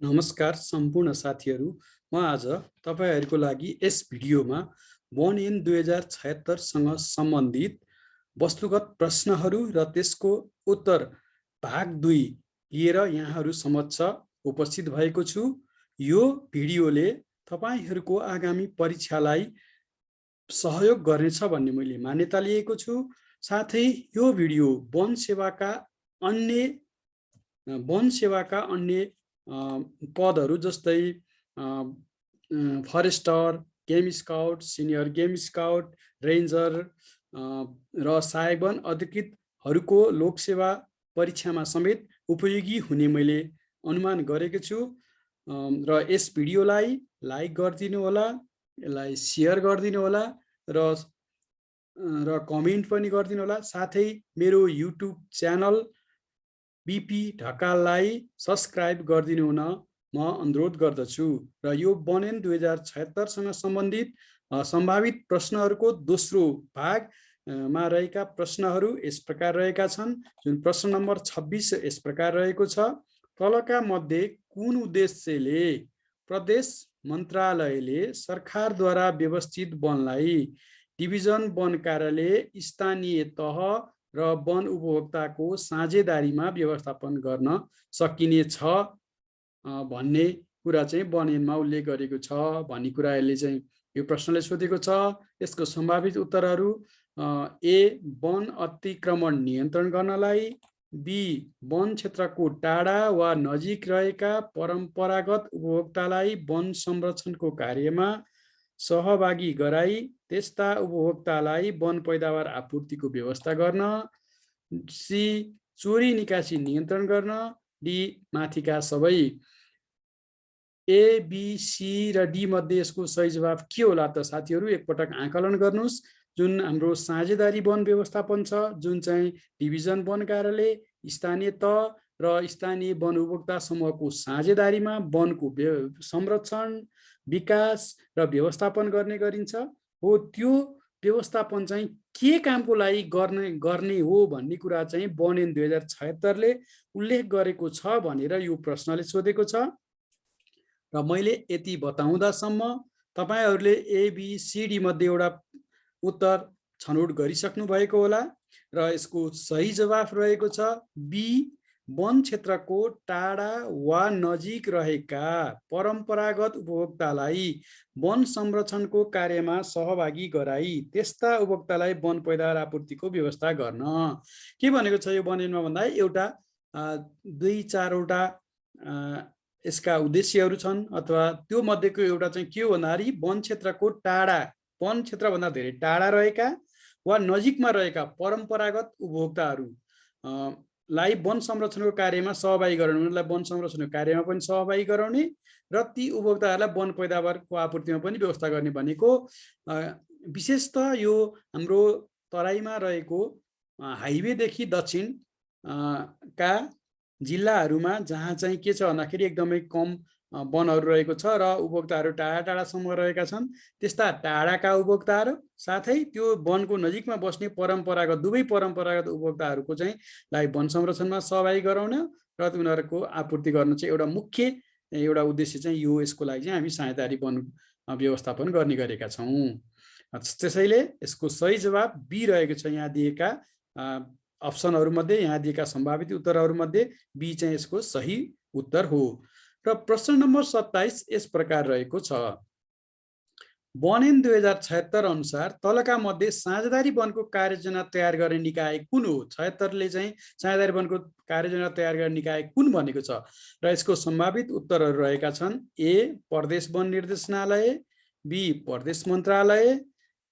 नमस्कार सम्पूर्ण साथीहरू। म आज तपाईहरुको लागि यस भिडियोमा वन इन 2076 सँग सम्बन्धित वस्तुगत प्रश्नहरू र त्यसको उत्तर भाग 2 लिएर यहाँहरू समक्ष उपस्थित भएको छु। यो भिडियोले तपाईहरुको आगामी परीक्षालाई सहयोग गर्नेछ भन्ने मैले मान्यता लिएको छु। साथै यो भिडियो वन सेवाका अन्य पदहरू जस्तै forester, game scout, senior game scout, ranger र सहायक वन अधिकृतहरूको लोकसेवा परीक्षामा समेत उपयोगी हुने मैले अनुमान गरेको छु। र यस भिडियोलाई लाइक गरिदिनु होला, यसलाई शेयर गरिदिनु होला र कमेन्ट पनि गरिदिनु होला। साथै मेरो युट्युब च्यानल बीपी ढकाललाई सब्स्क्राइब गरिदिनु हुन म अनुरोध गर्दछु। र यो वन इन 2076 सँग सम्बन्धित सम्भावित प्रश्नहरूको दोस्रो भागमा रहेका प्रश्नहरू यस प्रकार रहेका छन्। जुन प्रश्न नम्बर 26 यस प्रकार रहेको छ। तलका मध्ये कुन उद्देश्यले प्रदेश मन्त्रालयले सरकारद्वारा व्यवस्थित वनलाई डिभिजन वन कार्यालय, स्थानीय तह र वन उपभोक्ताको साझेदारीमा व्यवस्थापन गर्न सकिने छ भन्ने कुरा चाहिँ वन ऐनमा उल्लेख गरेको छ भन्ने कुरा यसले चाहिँ यो प्रश्नले सोधेको छ। यसको सम्भावित उत्तरहरू ए वन अतिक्रमण नियन्त्रण गर्नलाई, बी वन क्षेत्रको टाढा वा नजिक रहेका परम्परागत उपभोक्तालाई वन संरक्षणको कार्यमा सहभागी गराई त्यस्ता उपभोक्तालाई वन पैदावार आपूर्तिको व्यवस्था गर्न, सी चोरी निकासी नियन्त्रण गर्न, डी माथिका सबै। ए बी सी र डी मध्ये यसको सही जवाफ के होला त साथीहरू? एकपटक आकलन गर्नुस्। जुन हाम्रो साझेदारी वन व्यवस्थापन छ, जुन चाहिँ डिभिजन वन कार्यालय, स्थानीय तह र स्थानीय वन उपभोक्ता समूहको साझेदारीमा वनको संरक्षण, विकास र व्यवस्थापन गर्ने गरिन्छ हो, त्यो व्यवस्थापन चाहिँ के कामको लागि गर्ने हो भन्ने कुरा चाहिँ वन इन 2076 ले उल्लेख गरेको छ भनेर यो प्रश्नले सोधेको छ। र मैले यति बताउँदासम्म तपाईहरुले एबीसीडी मध्ये एउटा उत्तर छनौट गरिसक्नु भएको होला र यसको सही जवाफ रहेको छ बी वन क्षेत्रको टाढा वा नजिक रहेका परम्परागत उपभोक्तालाई वन संरक्षणको कार्यमा सहभागी गराई त्यस्ता उपभोक्तालाई वन पैदावार आपूर्तिको व्यवस्था गर्न। के भनेको छ यो वन ऐनमा भन्दा एउटा 2-4 वटा यसका उद्देश्यहरू छन्, अथवा त्यो मध्येको एउटा चाहिँ के हो भन्दाखेरि वन क्षेत्रको टाढा, वन क्षेत्रभन्दा धेरै टाढा रहेका वा नजिकमा रहेका परम्परागत उपभोक्ताहरू लाई वन संरक्षणको कार्यमा सहभागी गराउने, उनीहरूलाई वन संरक्षणको कार्यमा पनि सहभागी गराउने र ती उपभोक्ताहरूलाई वन पैदावारको आपूर्तिमा पनि व्यवस्था गर्ने भनेको विशेषतः यो हाम्रो तराईमा रहेको हाइवेदेखि दक्षिण का जिल्लाहरूमा जहाँ चाहिँ के छ भन्दाखेरि एकदमै कम वनहरू रहेको छ र उपभोक्ताहरू टाढा टाढासम्म रहेका छन्। त्यस्ता टाढाका उपभोक्ताहरू साथै त्यो वनको नजिकमा बस्ने दुवै परम्परागत उपभोक्ताहरूको चाहिँ लाई वन संरक्षणमा सहभागी गराउन र उनीहरूको आपूर्ति गर्न चाहिँ एउटा मुख्य उद्देश्य चाहिँ यो यसको लागि चाहिँ हामी साझेदारी वन व्यवस्थापन गर्ने गरेका छौँ। त्यसैले यसको सही जवाब बी रहेको छ। यहाँ दिएका अप्सनहरू मध्ये, यहाँ दिएका सम्भावित उत्तरहरू मध्ये बी चाहिँ यसको सही उत्तर हो। र प्रश्न नम्बर 27 यस प्रकार रहेको छ। वन इन 2076 अनुसार तलका मध्ये साझेदारी वनको कार्ययोजना तयार गर्ने निकाय कुन हो? 76 ले चाहिँ साझेदारी वनको कार्ययोजना तयार गर्ने निकाय कुन भनेको छ र यसको सम्भावित उत्तरहरू रहेका छन् ए प्रदेश वन निर्देशनालय, बी प्रदेश मन्त्रालय,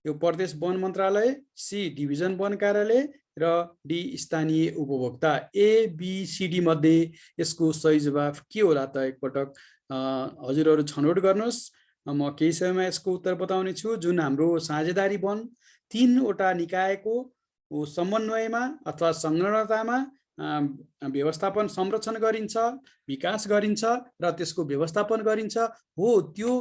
यो प्रदेश वन मन्त्रालय, सी डिभिजन वन कार्यालय र डी स्थानीय उपभोक्ता। एबीसीडी मध्ये यसको सही जवाफ के होला त? एकपटक हजुरहरू छनौट गर्नुहोस्। म केही समयमा यसको उत्तर बताउने छु। जुन हाम्रो साझेदारी वन 3 वटा निकायको समन्वयमा अथवा संलग्नतामा व्यवस्थापन संरक्षण गरिन्छ, विकास गरिन्छ र त्यसको व्यवस्थापन गरिन्छ हो, त्यो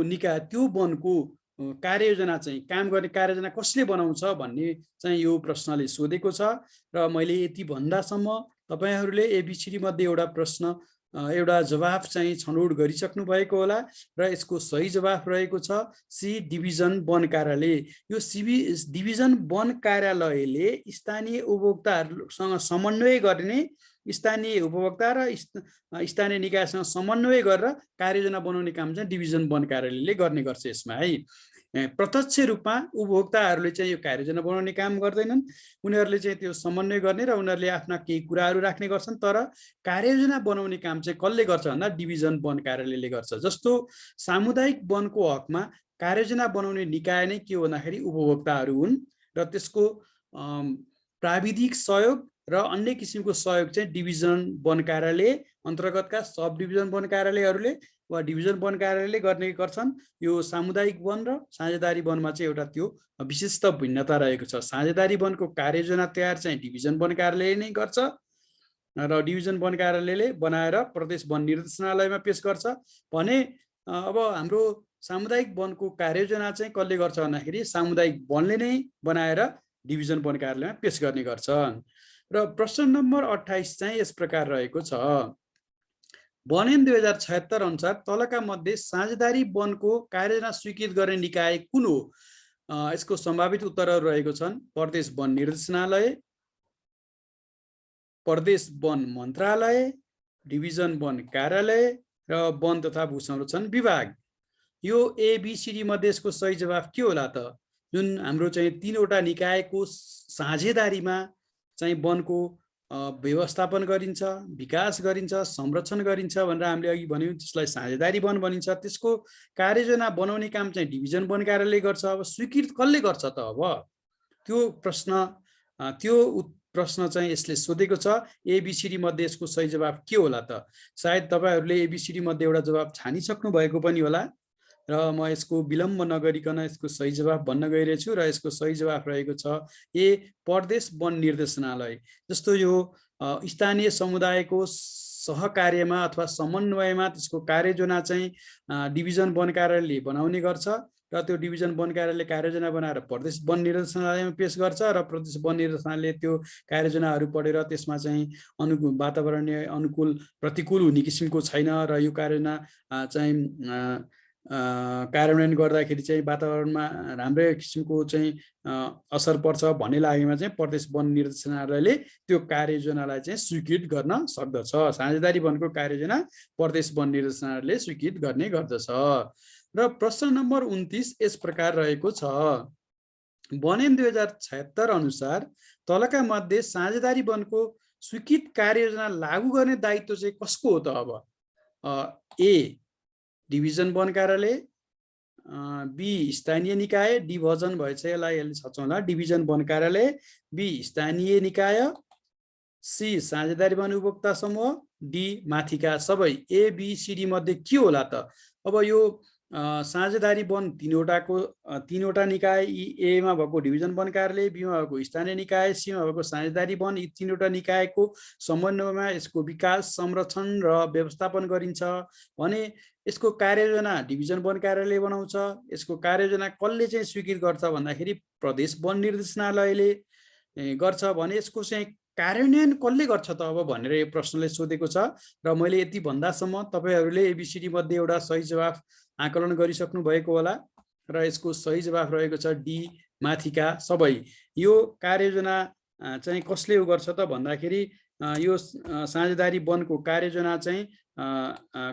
निकाय त्यो वनको कार्ययोजना चाहिँ काम गर्ने कार्ययोजना कसले बनाउँछ भन्ने चाहिँ यो प्रश्नले सोधेको छ। र मैले यति भन्दासम्म तपाईहरुले एबीसीडी मध्ये एउटा प्रश्न एउटा जवाफ चाहिँ छनौट गरिसक्नु भएको होला र यसको सही जवाफ रहेको छ सी डिभिजन वन कार्यालय। यो डिभिजन वन कार्यालयले स्थानीय उपभोक्ताहरूसँग समन्वय गर्ने, स्थानीय उपभोक्ता र स्थानीय निकायसँग समन्वय गरेर कार्ययोजना बनाउने काम चाहिँ डिभिजन वन कार्यालयले गर्ने गर्छ यसमा है। प्रत्यक्ष रूपमा उपभोक्ताहरूले चाहिँ यो कार्ययोजना बनाउने काम गर्दैनन्, उनीहरूले चाहिँ त्यो समन्वय गर्ने र उनीहरूले आफ्ना केही कुराहरू राख्ने गर्छन्, तर कार्ययोजना बनाउने काम चाहिँ कसले गर्छ भन्दा डिभिजन वन कार्यालयले गर्छ। जस्तो सामुदायिक वनको हकमा कार्ययोजना बनाउने निकाय नै के हो भन्दाखेरि उपभोक्ताहरू हुन् र त्यसको प्राविधिक सहयोग र अन्य किसिमको सहयोग चाहिँ डिभिजन वन कार्यालय अन्तर्गतका सब डिभिजन वन कार्यालयहरूले वा डिभिजन वन कार्यालयले गर्ने गर्छन्। यो सामुदायिक वन र साझेदारी वनमा चाहिँ एउटा त्यो विशिष्ट भिन्नता रहेको छ। साझेदारी वनको कार्ययोजना तयार चाहिँ डिभिजन वन कार्यालयले नै गर्छ र डिभिजन वन कार्यालयले बनाएर प्रदेश वन निर्देशनालयमा पेश गर्छ भने अब हाम्रो सामुदायिक वनको कार्ययोजना चाहिँ कसले गर्छ भन्दाखेरि सामुदायिक वनले नै बनाएर डिभिजन वन कार्यालयमा पेश गर्ने गर्छ। र प्रश्न नम्बर 28 चाहिँ यस प्रकार रहेको छ, वन ऐन 2076 अनुसार तलका मध्ये साझेदारी वनको कार्ययोजना स्वीकृत गर्ने निकाय कुन हो? यसको सम्भावित उत्तरहरू रहेको छन् प्रदेश वन निर्देशनालय, प्रदेश वन मन्त्रालय, डिभिजन वन कार्यालय र वन तथा भू संरक्षण विभाग। यो एबीसीडी मध्ये यसको सही जवाफ के होला त? जुन हाम्रो चाहिँ तीनवटा निकायको साझेदारीमा चाहिँ वनको व्यवस्थापन गरिन्छ, विकास गरिन्छ, संरक्षण गरिन्छ भनेर हामीले अघि भन्यौँ, त्यसलाई साझेदारी वन भनिन्छ। त्यसको कार्ययोजना बनाउने काम चाहिँ डिभिजन वन कार्यालयले गर्छ। अब स्वीकृत कसले गर्छ त? अब त्यो प्रश्न चाहिँ यसले सोधेको छ। एबीसीडी मध्ये यसको सही जवाफ के होला त? सायद तपाईहरूले एबीसीडी मध्ये एउटा जवाफ छानिसक्नु भएको पनि होला र म यसको विलम्ब नगरिकन यसको सही जवाफ भन्न गइरहेछु र यसको सही जवाफ रहेको छ ए प्रदेश वन निर्देशनालय। जस्तो यो स्थानीय समुदायको सहकार्यमा अथवा समन्वयमा त्यसको कार्ययोजना चाहिँ डिभिजन वन कार्यालयले बनाउने गर्छ र त्यो डिभिजन वन कार्यालयले कार्ययोजना बनाएर प्रदेश वन निर्देशनालयमा पेश गर्छ र प्रदेश वन निर्देशनालयले त्यो कार्ययोजनाहरू पढेर त्यसमा चाहिँ वातावरणीय अनुकूल प्रतिकूल हुने किसिमको छैन र यो कार्ययोजना चाहिँ कार्यान्वयन गर्दाखेरि चाहिँ वातावरणमा राम्रै किसिमको चाहिँ असर पर्छ भन्ने लागेमा चाहिँ प्रदेश वन निर्देशनालयले त्यो कार्ययोजनालाई चाहिँ स्वीकृत गर्न सक्दछ। साझेदारी वनको कार्ययोजना प्रदेश वन निर्देशनालयले स्वीकृत गर्ने गर्दछ। र प्रश्न नम्बर 29 यस प्रकार रहेको छ, वन ऐन 2076 अनुसार तलका मध्ये साझेदारी वनको स्वीकृत कार्ययोजना लागू गर्ने दायित्व चाहिँ कसको हो त? अब ए डिभिजन वन कार्यालय, बी स्थानीय निकाय, डिभिजन भएछ यसलाई सच्याउँला डिभिजन वन कार्यालय, बी स्थानीय निकाय, सी साझेदारी वन उपभोक्ता समूह, डी माथिका सबै। एबीसीडी मध्ये के होला त? अब यो साझेदारी वन तीनवटा निकाय, एमा भएको डिभिजन वन कार्यालय, बीमा भएको स्थानीय निकाय, सीमा भएको साझेदारी वन, यी तीनवटा निकायको समन्वयमा यसको विकास, संरक्षण र व्यवस्थापन गरिन्छ भने यसको कार्ययोजना डिभिजन वन कार्यालयले बनाउँछ। यसको कार्ययोजना कसले चाहिँ स्वीकृत गर्छ भन्दाखेरि प्रदेश वन निर्देशनालयले गर्छ भने यसको चाहिँ कार्यान्वयन कसले गर्छ त अब भनेर यो प्रश्नले सोधेको छ। र मैले यति भन्दासम्म तपाईहरूले एबीसीडी मध्ये एउटा सही जवाफ आकलन गरिसक्नु भएको होला र यसको सही जवाफ रहेको छ डी माथिका सबै। यो कार्ययोजना चाहिँ कसले गर्छ त भन्दाखेरि यो साझेदारी वनको कार्ययोजना चाहिँ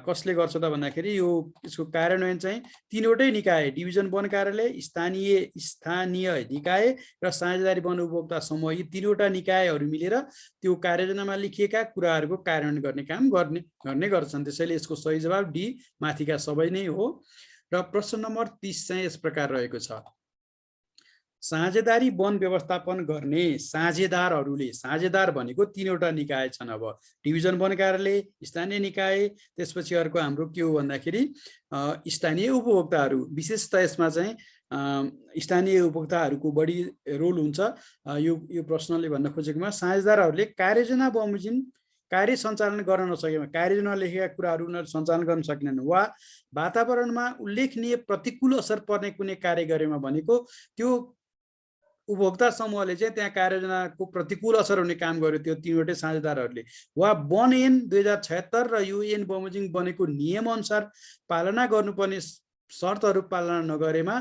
कसले गर्छ त भन्दाखेरि यो यसको कार्यान्वयन चाहिँ तीनवटै निकाय डिभिजन वन कार्यालय, स्थानीय निकाय र साझेदारी वन उपभोक्ता समूह, यी तीनवटा निकायहरू मिलेर त्यो कार्ययोजनामा लेखिएका कुराहरूको कार्यान्वयन गर्ने काम गर्ने गर्छन्। त्यसैले यसको सही जवाफ डी माथिका सबै नै हो। र प्रश्न नम्बर 30 चाहिँ यस प्रकार रहेको छ, साझेदारी वन व्यवस्थापन गर्ने साझेदारहरूले, साझेदार भनेको तीनवटा निकाय छन्। अब डिभिजन वन कार्यालय, स्थानीय निकाय, त्यसपछि अर्को हाम्रो के हो भन्दाखेरि स्थानीय उपभोक्ताहरू। विशेषतः यसमा चाहिँ स्थानीय उपभोक्ताहरूको बढी रोल हुन्छ। यो प्रश्नले भन्न खोजेकोमा साझेदारहरूले कार्ययोजना बमोजिम कार्य सञ्चालन गर्न नसकेमा, कार्ययोजना लेखेका कुराहरू उनीहरू सञ्चालन गर्न सकेनन् वा वातावरणमा उल्लेखनीय प्रतिकूल असर पर्ने कुनै कार्य गरेमा भनेको त्यो उपभोक्ता समूहले चाहिँ त्यहाँ कार्ययोजनाको प्रतिकूल असर हुने काम गर्यो त्यो तीनवटै साझेदारहरूले वा वन ऐन 2076 र यो ऐन बमोजिम बनेको नियम अनुसार पालना गर्नुपर्ने शर्तहरू पालना नगरेमा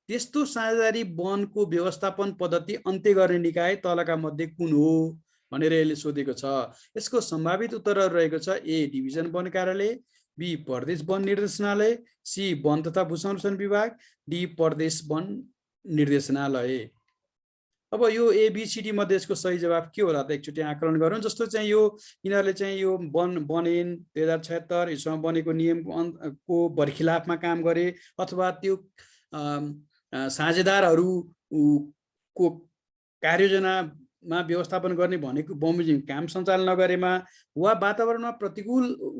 त्यस्तो साझेदारी वनको व्यवस्थापन पद्धति अन्त्य गर्ने निकाय तलका मध्ये कुन हो भनेर यसले सोधेको छ। यसको सम्भावित उत्तरहरू रहेको छ ए डिभिजन वन कार्यालय, बी प्रदेश वन निर्देशनालय, सी वन तथा भू संरक्षण विभाग, डी प्रदेश वन निर्देशनालय। अब यो एबीसीडी मध्ये यसको सही जवाब के होला त एकचोटि आकलन गरौँ। जस्तो चाहिँ यो यिनीहरूले चाहिँ यो वन ऐन 2076 यसमा बनेको नियमको बरखिलाफमा काम गरे अथवा त्यो साझेदारहरूको कार्ययोजनामा व्यवस्थापन गर्ने भनेको बमोजिम काम सञ्चालन नगरेमा वा वातावरणमा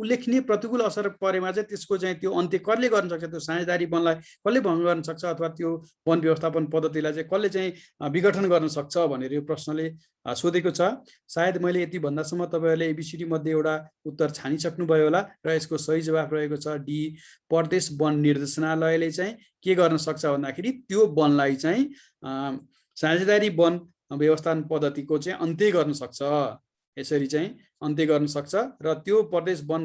उल्लेखनीय प्रतिकूल असर परेमा चाहिँ त्यसको चाहिँ त्यो अन्त्य कसले गर्न सक्छ, त्यो साझेदारी वनलाई कसले भङ्ग गर्न सक्छ अथवा त्यो वन व्यवस्थापन पद्धतिलाई चाहिँ कसले चाहिँ विघटन गर्न सक्छ भनेर यो प्रश्नले सोधेको छ। सायद मैले यति भन्दासम्म तपाईँहरूले एबीसीडी मध्ये एउटा उत्तर छानिसक्नुभयो होला र यसको सही जवाफ रहेको छ डी प्रदेश वन निर्देशनालयले चाहिँ के गर्न सक्छ भन्दाखेरि त्यो वनलाई चाहिँ साझेदारी वन व्यवस्थापन पद्धतिको चाहिँ अन्त्य गर्न सक्छ, यसरी चाहिँ अन्त्य गर्न सक्छ र त्यो प्रदेश वन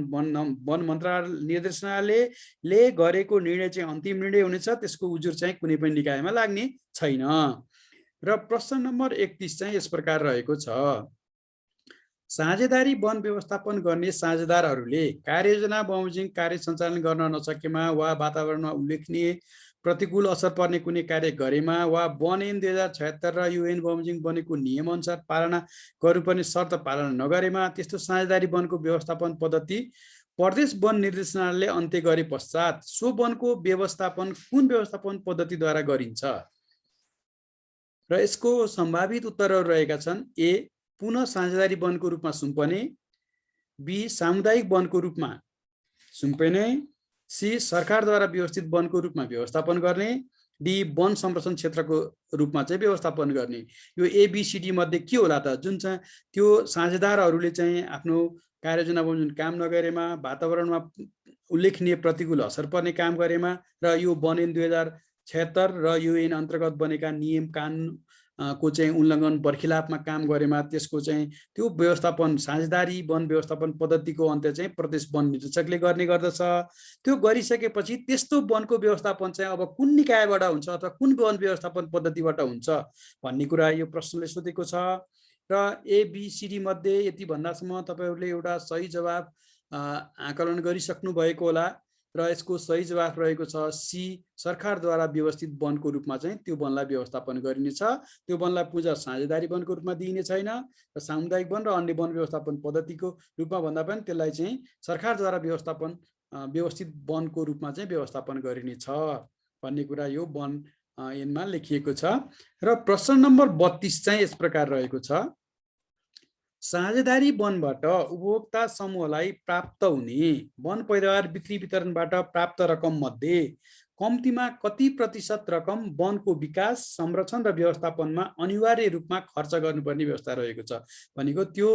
मन्त्रालय निर्देशनालयले गरेको निर्णय चाहिँ अन्तिम निर्णय हुनेछ, त्यसको उजुर चाहिँ कुनै पनि निकायमा लाग्ने छैन। र प्रश्न नम्बर 31 चाहिँ यस प्रकार रहेको छ, साझेदारी वन व्यवस्थापन गर्ने साझेदारहरूले कार्ययोजना बमोजिम कार्य सञ्चालन गर्न नसकेमा वा वातावरणमा उल्लेखनीय प्रतिकूल असर पर्ने कुनै कार्य गरेमा वा वन ऐन 2076 र यो ऐन बमोजिम बनेको नियम अनुसार पालना गर्नुपर्ने शर्त पालना नगरेमा त्यस्तो साझेदारी वनको व्यवस्थापन पद्धति प्रदेश वन निर्देशनालयले अन्त्य गरे पश्चात सो वनको व्यवस्थापन कुन व्यवस्थापन पद्धतिद्वारा गरिन्छ र यसको सम्भावित उत्तरहरू रहेका छन् ए पुनः साझेदारी वनको रूपमा सुम्पने, बी सामुदायिक वनको रूपमा सुम्पने, सी सरकारद्वारा व्यवस्थित वनको रूपमा व्यवस्थापन गर्ने, डी वन संरक्षण क्षेत्रको रूपमा चाहिँ व्यवस्थापन गर्ने। यो एबीसीडी मध्ये के होला त, जुन चाहिँ त्यो साझेदारहरूले चाहिँ आफ्नो कार्ययोजना बमोजिम काम नगरेमा वातावरणमा उल्लेखनीय प्रतिकूल असर पर्ने काम गरेमा र यो वन ऐन 2076 र यो ऐन अन्तर्गत बनेका नियम कानुन को चाहिँ उल्लङ्घन बरखिलाफमा काम गरेमा त्यसको चाहिँ त्यो व्यवस्थापन साझेदारी वन व्यवस्थापन पद्धतिको अन्त्य चाहिँ प्रदेश वन निर्देशकले गर्ने गर्दछ। त्यो गरिसकेपछि त्यस्तो वनको व्यवस्थापन चाहिँ अब कुन निकायबाट हुन्छ अथवा कुन वन व्यवस्थापन पद्धतिबाट हुन्छ भन्ने कुरा यो प्रश्नले सोधेको छ। र एबीसीडी मध्ये यति भन्दासम्म तपाईँहरूले एउटा सही जवाब आकलन गरिसक्नु भएको होला र यसको सही जवाफ रहेको छ सी सरकारद्वारा व्यवस्थित वनको रूपमा चाहिँ त्यो वनलाई व्यवस्थापन गरिनेछ। त्यो वनलाई पूजा साझेदारी वनको रूपमा दिइने छैन र सामुदायिक वन र अन्य वन व्यवस्थापन पद्धतिको रूपमा भन्दा पनि त्यसलाई चाहिँ सरकारद्वारा व्यवस्थित वनको रूपमा चाहिँ व्यवस्थापन गरिनेछ भन्ने कुरा यो वन ऐनमा लेखिएको छ। र प्रश्न नम्बर 32 चाहिँ यस प्रकार रहेको छ, साझेदारी वनबाट उपभोक्ता समूहलाई प्राप्त हुने वन पैदावार बिक्री वितरणबाट प्राप्त रकम मध्ये कम्तीमा कति प्रतिशत रकम वनको विकास संरक्षण र व्यवस्थापनमा अनिवार्य रूपमा खर्च गर्नुपर्ने व्यवस्था रहेको छ भनेको त्यो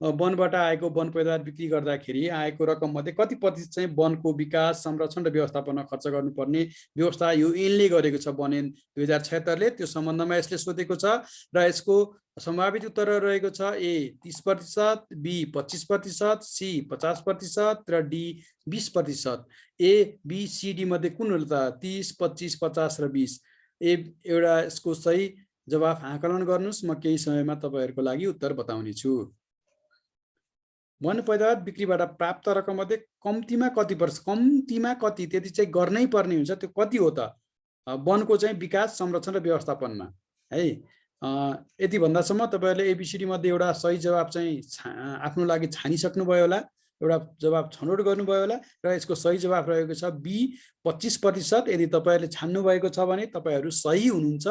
वनबाट आएको वन पैदावार बिक्री गर्दाखेरि आएको रकम मध्ये कति प्रतिशत चाहिँ वनको विकास संरक्षण र व्यवस्थापनमा खर्च गर्नुपर्ने व्यवस्था यो ऐनले गरेको छ वन ऐन 2076 ले। त्यो सम्बन्धमा यसले सोधेको छ र यसको सम्भावित उत्तर रहेको छ ए 30%, बी 25%, सी 50% र D 20%। A B C D मध्ये कुन हो त 30, 25, 50 र 20? एउटा यसको सही जवाफ आकलन गर्नुस्, म केही समयमा तपाईहरुको लागि उत्तर बताउने छु। वन पैदावार बिक्रीबाट प्राप्त रकम मध्ये कम्तीमा कति पर्छ, कम्तीमा कति त्यति चाहिँ गर्नै पर्ने हुन्छ, त्यो कति हो त वनको चाहिँ विकास संरक्षण र व्यवस्थापनमा है। यति भन्दासम्म तपाईहरुले एबीसीडी मध्ये एउटा सही जवाब चाहिँ आफ्नो लागि छानिसक्नुभयो होला, एउटा जवाब छनौट गर्नुभयो होला र यसको सही जवाब रहेको छ बी 25%। यदि तपाईहरुले छान्नु भएको छ भने तपाईहरु सही हुनुहुन्छ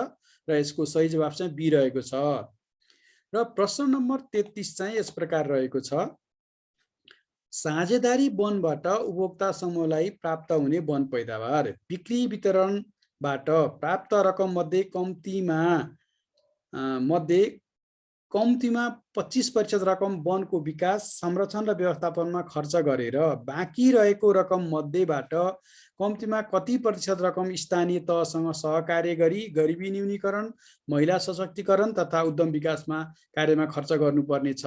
र यसको सही जवाब चाहिँ बी रहेको छ। र प्रश्न नम्बर 33 चाहिँ यस प्रकार रहेको छ, साझेदारी वनबाट उपभोक्ता समूहलाई प्राप्त हुने वन पैदावार बिक्री वितरणबाट प्राप्त रकम मध्ये कम्तीमा मध्ये कम्तीमा 25% रकम वनको विकास संरक्षण र व्यवस्थापनमा खर्च गरेर बाँकी रहेको रकम मध्येबाट कम्तीमा कति प्रतिशत रकम स्थानीय तहसँग सहकार्य गरी गरिबी न्यूनीकरण, महिला सशक्तिकरण तथा उद्यम विकासमा कार्यमा खर्च गर्नुपर्ने छ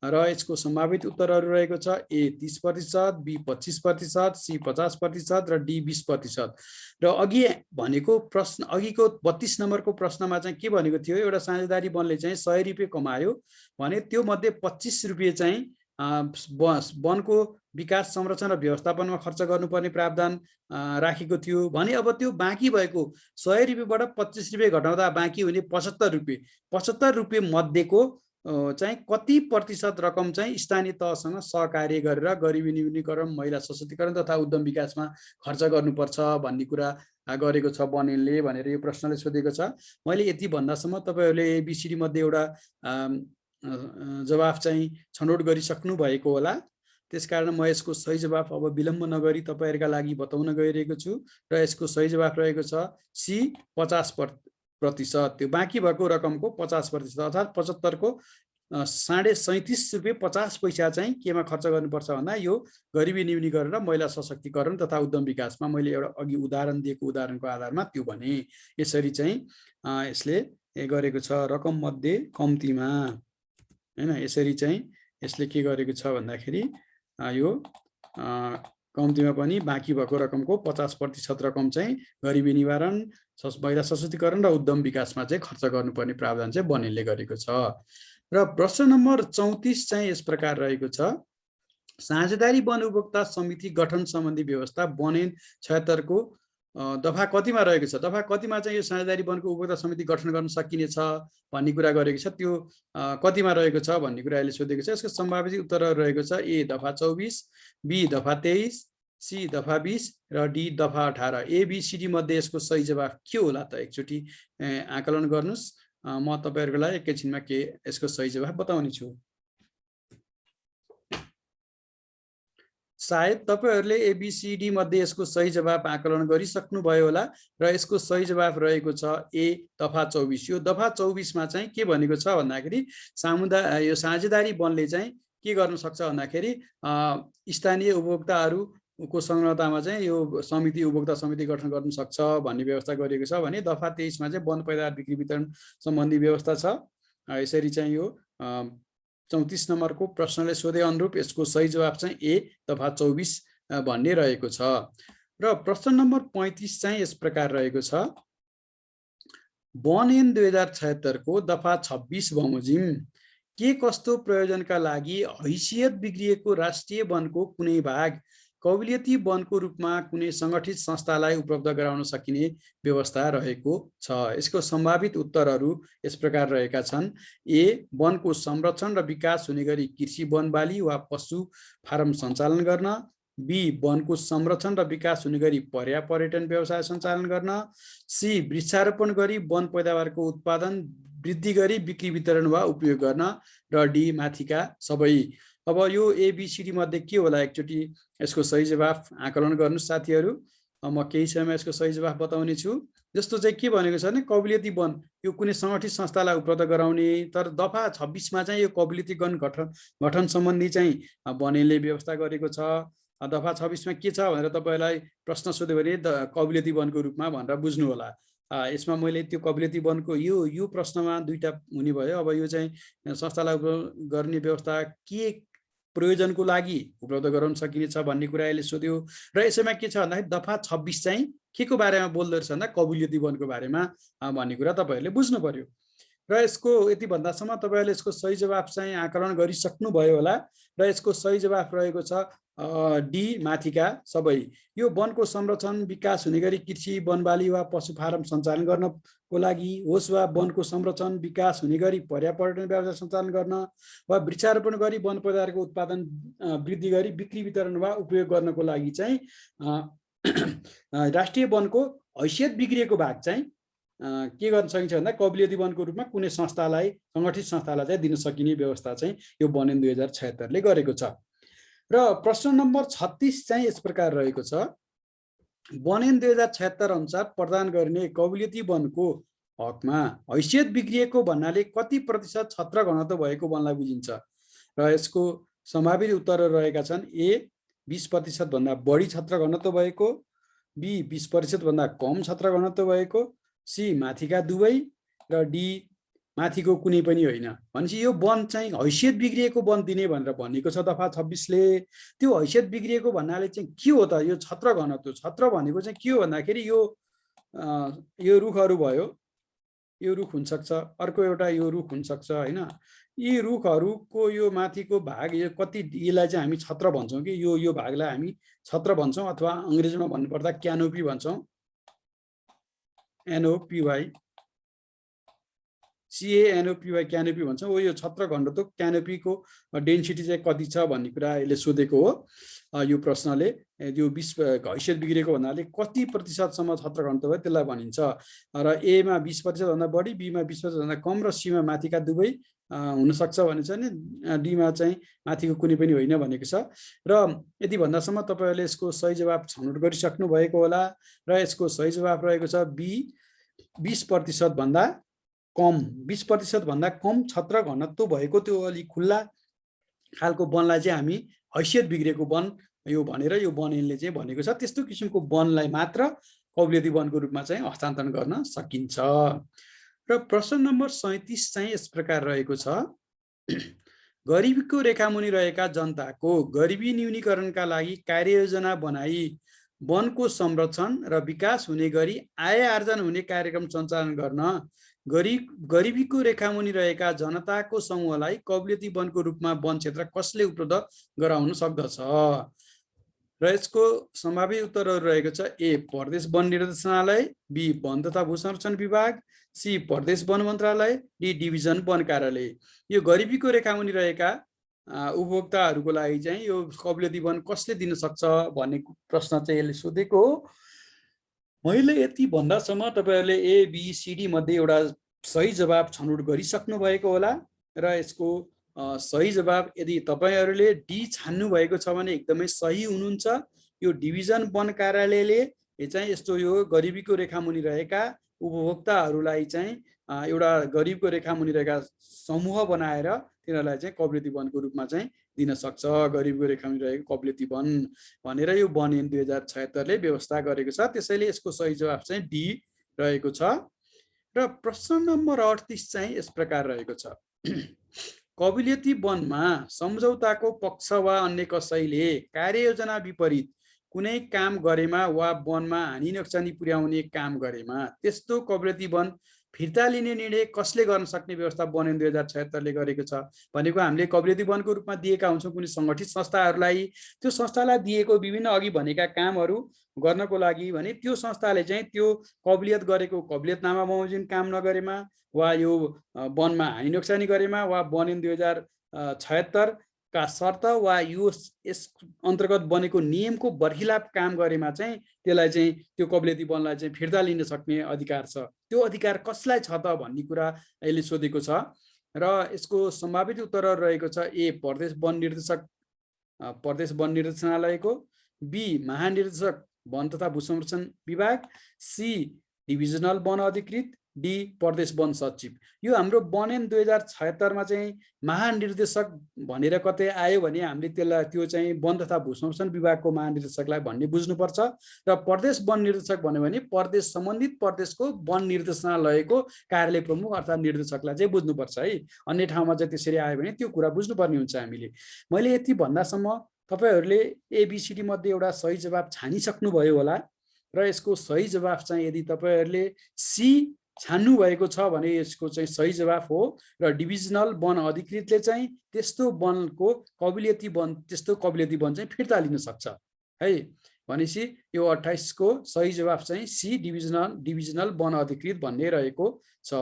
र यसको सम्भावित उत्तरहरू रहेको छ ए 30%, बी 25%, सी 50% र डी 20%। र अघि भनेको प्रश्न, अघिको 32 नम्बरको प्रश्नमा चाहिँ के भनेको थियो, एउटा साझेदारी वनले चाहिँ 100 रुपियाँ कमायो भने त्यो मध्ये 25 रुपियाँ चाहिँ वनको विकास संरक्षण र व्यवस्थापनमा खर्च गर्नुपर्ने प्रावधान राखेको थियो भने अब त्यो बाँकी भएको 100 रुपियाँबाट 25 रुपियाँ घटाउँदा बाँकी हुने 75 रुपियाँ, 75 रुपियाँ मध्येको चाहिँ कति प्रतिशत रकम चाहिँ स्थानीय तहसँग सहकार्य गरेर गरिबी न्यूनीकरण, महिला सशक्तिकरण तथा उद्यम विकासमा खर्च गर्नुपर्छ भन्ने कुरा गरेको छ बनेलले भनेर यो प्रश्नले सोधेको छ। मैले यति भन्दासम्म तपाईँहरूले एबिसिडी मध्ये एउटा जवाफ चाहिँ छनौट गरिसक्नु भएको होला। त्यसकारण म यसको सही जवाफ अब विलम्ब नगरी तपाईँहरूका लागि बताउन गइरहेको छु र यसको सही जवाफ रहेको छ सी 50%। त्यो बाँकी भएको रकमको 50% अर्थात् 75 को 37.5 रुपियाँ 50 पैसा चाहिँ केमा खर्च गर्नुपर्छ भन्दा यो गरिबी न्यूनीकरण र महिला सशक्तिकरण तथा उद्यम विकासमा मैले एउटा अघि उदाहरण दिएको उदाहरणको आधारमा त्यो भने। यसरी चाहिँ यसले गरेको छ रकम मध्ये कम्तीमा, हैन। यसरी चाहिँ यसले के गरेको छ भन्दाखेरि यो कम्तीमा पनि बाँकी भएको रकमको 50% रकम चाहिँ गरिबी निवारण, महिला सशक्तिकरण र उद्यम विकासमा चाहिँ खर्च गर्नुपर्ने प्रावधान चाहिँ बनेलले गरेको छ। र प्रश्न नम्बर 34 चाहिँ यस प्रकार रहेको छ, साझेदारी वन उपभोक्ता समिति गठन सम्बन्धी व्यवस्था बनेल 76 को दफा कतिमा रहेको छ, दफा कतिमा चाहिँ यो साझेदारी वनको उपभोक्ता समिति गठन गर्न सकिनेछ भन्ने कुरा गरेको छ, त्यो कतिमा रहेको छ भन्ने कुरा अहिले सोधेको छ। यसको सम्भावित उत्तरहरू रहेको छ ए दफा 24, बी दफा 23, सी दफा 20 र डी दफा 18। एबिसिडी मध्ये यसको सही जवाफ के होला त एकचोटि आकलन गर्नुस्। म तपाईहरुको लागि एकैछिनमा के यसको सही जवाफ बताउने छु। सायद तपाईहरुले एबिसिडी मध्ये यसको सही जवाफ आकलन गरिसक्नु भयो होला र यसको सही जवाफ रहेको छ ए दफा 24। यो दफा 24 मा चाहिँ के भनेको छ भन्दाखेरि यो साझेदारी वनले चाहिँ के गर्न सक्छ भन्दाखेरि स्थानीय उपभोक्ताहरू को संलग्नतामा चाहिँ यो समिति उपभोक्ता समिति गठन गर्न सक्छ भन्ने व्यवस्था गरिएको छ भने दफा 23 मा चाहिँ वन पैदावार बिक्री वितरण सम्बन्धी व्यवस्था छ। यसरी चाहिँ यो 34 नम्बरको प्रश्नले सोधे अनुरूप यसको सही जवाफ चाहिँ ए दफा 24 भन्ने रहेको छ। र प्रश्न नम्बर 35 चाहिँ यस प्रकार रहेको छ, वन ऐन 2076 को दफा 26 बमोजिम के कस्तो प्रयोजनका लागि हैसियत बिग्रिएको राष्ट्रिय वनको कुनै भाग कौलियती वनको रूपमा कुनै संगठित संस्थालाई उपलब्ध गराउन सकिने व्यवस्था रहेको छ। यसको सम्भावित उत्तरहरू यस प्रकार रहेका छन्, ए वनको संरक्षण र विकास हुने गरी कृषि वन बाली वा पशु फार्म सञ्चालन गर्न, बी वनको संरक्षण र विकास हुने गरी पर्यटन व्यवसाय सञ्चालन गर्न, सी वृक्षारोपण गरी वन पैदावारको उत्पादन वृद्धि गरी बिक्री वितरण वा उपयोग गर्न र डी माथिका सबै। अब यो एबिसिडी मध्ये के होला एकचोटि यसको सही जवाफ आकलन गर्नुस् साथीहरू। म केही समयमा यसको सही जवाफ बताउने छु। जस्तो चाहिँ के भनेको छ भने कौलियती वन यो कुनै संगठित संस्थालाई उपलब्ध गराउने, तर दफा 26 मा चाहिँ यो कौलियती वन गठन सम्बन्धी चाहिँ बनेलले व्यवस्था गरेको छ। दफा 26 मा के छ भनेर तपाईलाई प्रश्न सोध्यो भने कौलियती वनको रूपमा भनेर बुझ्नु होला। यसमा मैले त्यो कौलियती वनको यो प्रश्नमा दुईटा हुने भयो। अब यो चाहिँ संस्थालाई उपलब्ध गर्ने व्यवस्था के प्रयोजनको लागि उपलब्ध गराउन सकिनेछ भन्ने कुरा यसले सोध्यो र यसैमा के छ भन्दाखेरि दफा 26 चाहिँ के को बारेमा बोल्दै रहेछ भन्दा कौलियती वनको बारेमा भन्ने कुरा तपाईहरुले बुझ्नु पर्यो। र यसको यति भन्दासम्म तपाईहरुले यसको सही जवाफ चाहिँ आकलन गरिसक्नु भयो होला र यसको सही जवाफ रहेको छ डी माथिका सबै। यो वनको संरक्षण विकास हुने गरी कृषि वन बाली वा पशु फार्म सञ्चालन गर्नको लागि होस् वा वनको संरक्षण विकास हुने गरी पर्यटन व्यवसाय सञ्चालन गर्न वा वृक्षारोपण गरी वन पैदावारको उत्पादन वृद्धि गरी बिक्री वितरण वा उपयोग गर्नको लागि चाहिँ राष्ट्रिय वनको हैसियत बिग्रिएको भाग चाहिँ के गर्न सकिन्छ भन्दा कौलियती वनको रूपमा कुनै संस्थालाई संगठित संस्थालाई चाहिँ दिन सकिने व्यवस्था चाहिँ यो वन ऐन 2076 ले गरेको छ। र प्रश्न नम्बर 36 चाहिँ यस प्रकार रहेको छ, वन ऐन 2076 अनुसार प्रदान गर्ने कौलियती वनको हकमा। हैसियत बिग्रिएको भन्नाले कति प्रतिशत छत्र घनत्व भएको वनलाई बुझिन्छ र यसको सम्भावित उत्तरहरू रहेका छन्। ए 20% भन्दा बढी छत्र घनत्व भएको, बी 20% भन्दा कम छत्र घनत्व भएको, सी माथिका दुवै र डी माथिको कुनै पनि होइन। भनेपछि यो वन चाहिँ हैसियत बिग्रिएको वन दिने भनेर भनेको छ दफा 26 ले। त्यो हैसियत बिग्रिएको भन्नाले चाहिँ के हो त? यो छत्र घनत्व, छत्र भनेको चाहिँ के हो भन्दाखेरि यो रुखहरू भयो, यो रुख हुनसक्छ, अर्को एउटा यो रुख हुनसक्छ होइन। यी रुखहरूको यो माथिको भाग यो कति, यसलाई चाहिँ हामी छत्र भन्छौँ कि यो भागलाई हामी छत्र भन्छौँ, अथवा अङ्ग्रेजीमा भन्नुपर्दा क्यानोपी भन्छौँ, NOPY, CANOPY क्यानोपी भन्छौँ। यो छत्र घनत्व क्यानोपीको डेन्सिटी चाहिँ कति छ भन्ने कुरा यसले सोधेको हो यो प्रश्नले। यो 20 हैसियत बिग्रेको भन्नाले कति प्रतिशतसम्म छत्र घनत्व भयो त्यसलाई भनिन्छ। र एमा 20% भन्दा बढी, बीमा 20% भन्दा कम र सीमा माथिका दुवै हुनसक्छ भनेछ नि। डीमा चाहिँ माथिको कुनै पनि होइन भनेको छ। र यति भन्दासम्म तपाईँहरूले यसको सही जवाब छनौट गरिसक्नु भएको होला र यसको सही जवाब रहेको छ बी 20% भन्दा कम। 20% भन्दा कम छत्र घनत्व भएको त्यो अलि खुल्ला खालको वनलाई चाहिँ हामी हैसियत बिग्रेको वन यो भनेर यो वन ऐनले चाहिँ भनेको छ। त्यस्तो किसिमको वनलाई मात्र कौलियती वनको रूपमा चाहिँ हस्तान्तरण गर्न सकिन्छ। र प्रश्न नम्बर 37 चाहिँ यस प्रकार रहेको छ। गरिबीको रेखामुनि रहेका जनताको गरिबी न्यूनीकरणका लागि कार्ययोजना बनाई वनको संरक्षण र विकास हुने गरी आय आर्जन हुने कार्यक्रम सञ्चालन गर्न गरिबीको रेखामुनि रहेका जनताको समूहलाई कौलियती वनको रूपमा वन क्षेत्र कसले उपलब्ध गराउन सक्दछ? र यसको सम्भावित उत्तरहरू रहेको छ। ए प्रदेश वन निर्देशनालय, बी वन तथा भू संरक्षण विभाग, सी प्रदेश वन मन्त्रालय, डी डिभिजन वन कार्यालय। यो गरिबीको रेखामुनि रहेका उपभोक्ताहरूको लागि चाहिँ यो कौलियती वन कसले दिन सक्छ भन्ने प्रश्न चाहिँ यसले सोधेको हो। मैले यति भन्दासम्म तपाईँहरूले ABCD मध्ये एउटा सही जवाब छनौट गरिसक्नु भएको होला र यसको सही जवाब यदि तपाईँहरूले डी छान्नु भएको छ भने एकदमै सही हुनुहुन्छ। यो डिभिजन वन कार्यालयले चाहिँ यस्तो यो गरिबीको रेखामुनि रहेका उपभोक्ताहरूलाई चाहिँ एउटा गरिबको रेखामुनि रहेका समूह बनाएर तिनीहरूलाई चाहिँ कौलियती वनको रूपमा चाहिँ दिन सक्छ। गरिबको रेखामुनि रहेको कौलियती वन भनेर यो वन ऐन 2076 ले व्यवस्था गरेको छ। त्यसैले यसको सही जवाब चाहिँ डी रहेको छ। र प्रश्न नम्बर 38 चाहिँ यस प्रकार रहेको छ। कौलियती वनमा सम्झौताको पक्ष वा अन्य कसैले कार्ययोजना विपरीत कुनै काम गरेमा वा वनमा हानि नोक्सानी पुर्याउने काम गरेमा त्यस्तो कौलियती वन फिर्ता लिने निर्णय कसले गर्न सक्ने व्यवस्था वन ऐन 2076 ले गरेको छ भनेको हामीले कौलियती वनको रूपमा दिएका हुन्छौँ कुनै सङ्गठित संस्थाहरूलाई। त्यो संस्थालाई दिएको विभिन्न अघि भनेका कामहरू गर्नको लागि भने त्यो संस्थाले चाहिँ त्यो कौलियत गरेको कौलियतनामा बमोजिम काम नगरेमा वा यो वनमा हानि नोक्सानी गरेमा वा वन ऐन 2076 का शर्त वा यो यस अन्तर्गत बनेको नियमको बर्खिलाफ काम गरेमा चाहिँ त्यसलाई चाहिँ त्यो कौलियती वनलाई चाहिँ फिर्ता लिन सक्ने अधिकार छ। त्यो अधिकार कसलाई छ त भन्ने कुरा यसले सोधेको छ। र यसको सम्भावित उत्तरहरू रहेको छ। ए प्रदेश वन निर्देशक प्रदेश वन निर्देशनालयको, बी महानिर्देशक वन तथा भू संरक्षण विभाग, सी डिभिजनल वन अधिकृत, डी प्रदेश वन सचिव। यो हाम्रो वन ऐन 2076 मा चाहिँ महानिर्देशक भनेर कतै आयो भने हामीले त्यसलाई त्यो चाहिँ वन तथा भू संरक्षण विभागको महानिर्देशकलाई भन्ने बुझ्नुपर्छ। र प्रदेश वन निर्देशक भन्यो भने प्रदेश सम्बन्धित प्रदेशको वन निर्देशनालयको कार्यालय प्रमुख अर्थात् निर्देशकलाई चाहिँ बुझ्नुपर्छ है। अन्य ठाउँमा चाहिँ त्यसरी आयो भने त्यो कुरा बुझ्नुपर्ने हुन्छ हामीले। मैले यति भन्दासम्म तपाईँहरूले ABCD मध्ये एउटा सही जवाब छानिसक्नुभयो होला र यसको सही जवाब चाहिँ यदि तपाईँहरूले सी छान्नु भएको छ भने यसको चाहिँ सही जवाब हो। र डिभिजनल वन अधिकृतले चाहिँ त्यस्तो वनको कौलियती वन चाहिँ फिर्ता लिन सक्छ है। भनेपछि यो 28 को सही जवाब चाहिँ सी डिभिजनल वन अधिकृत भन्ने रहेको छ।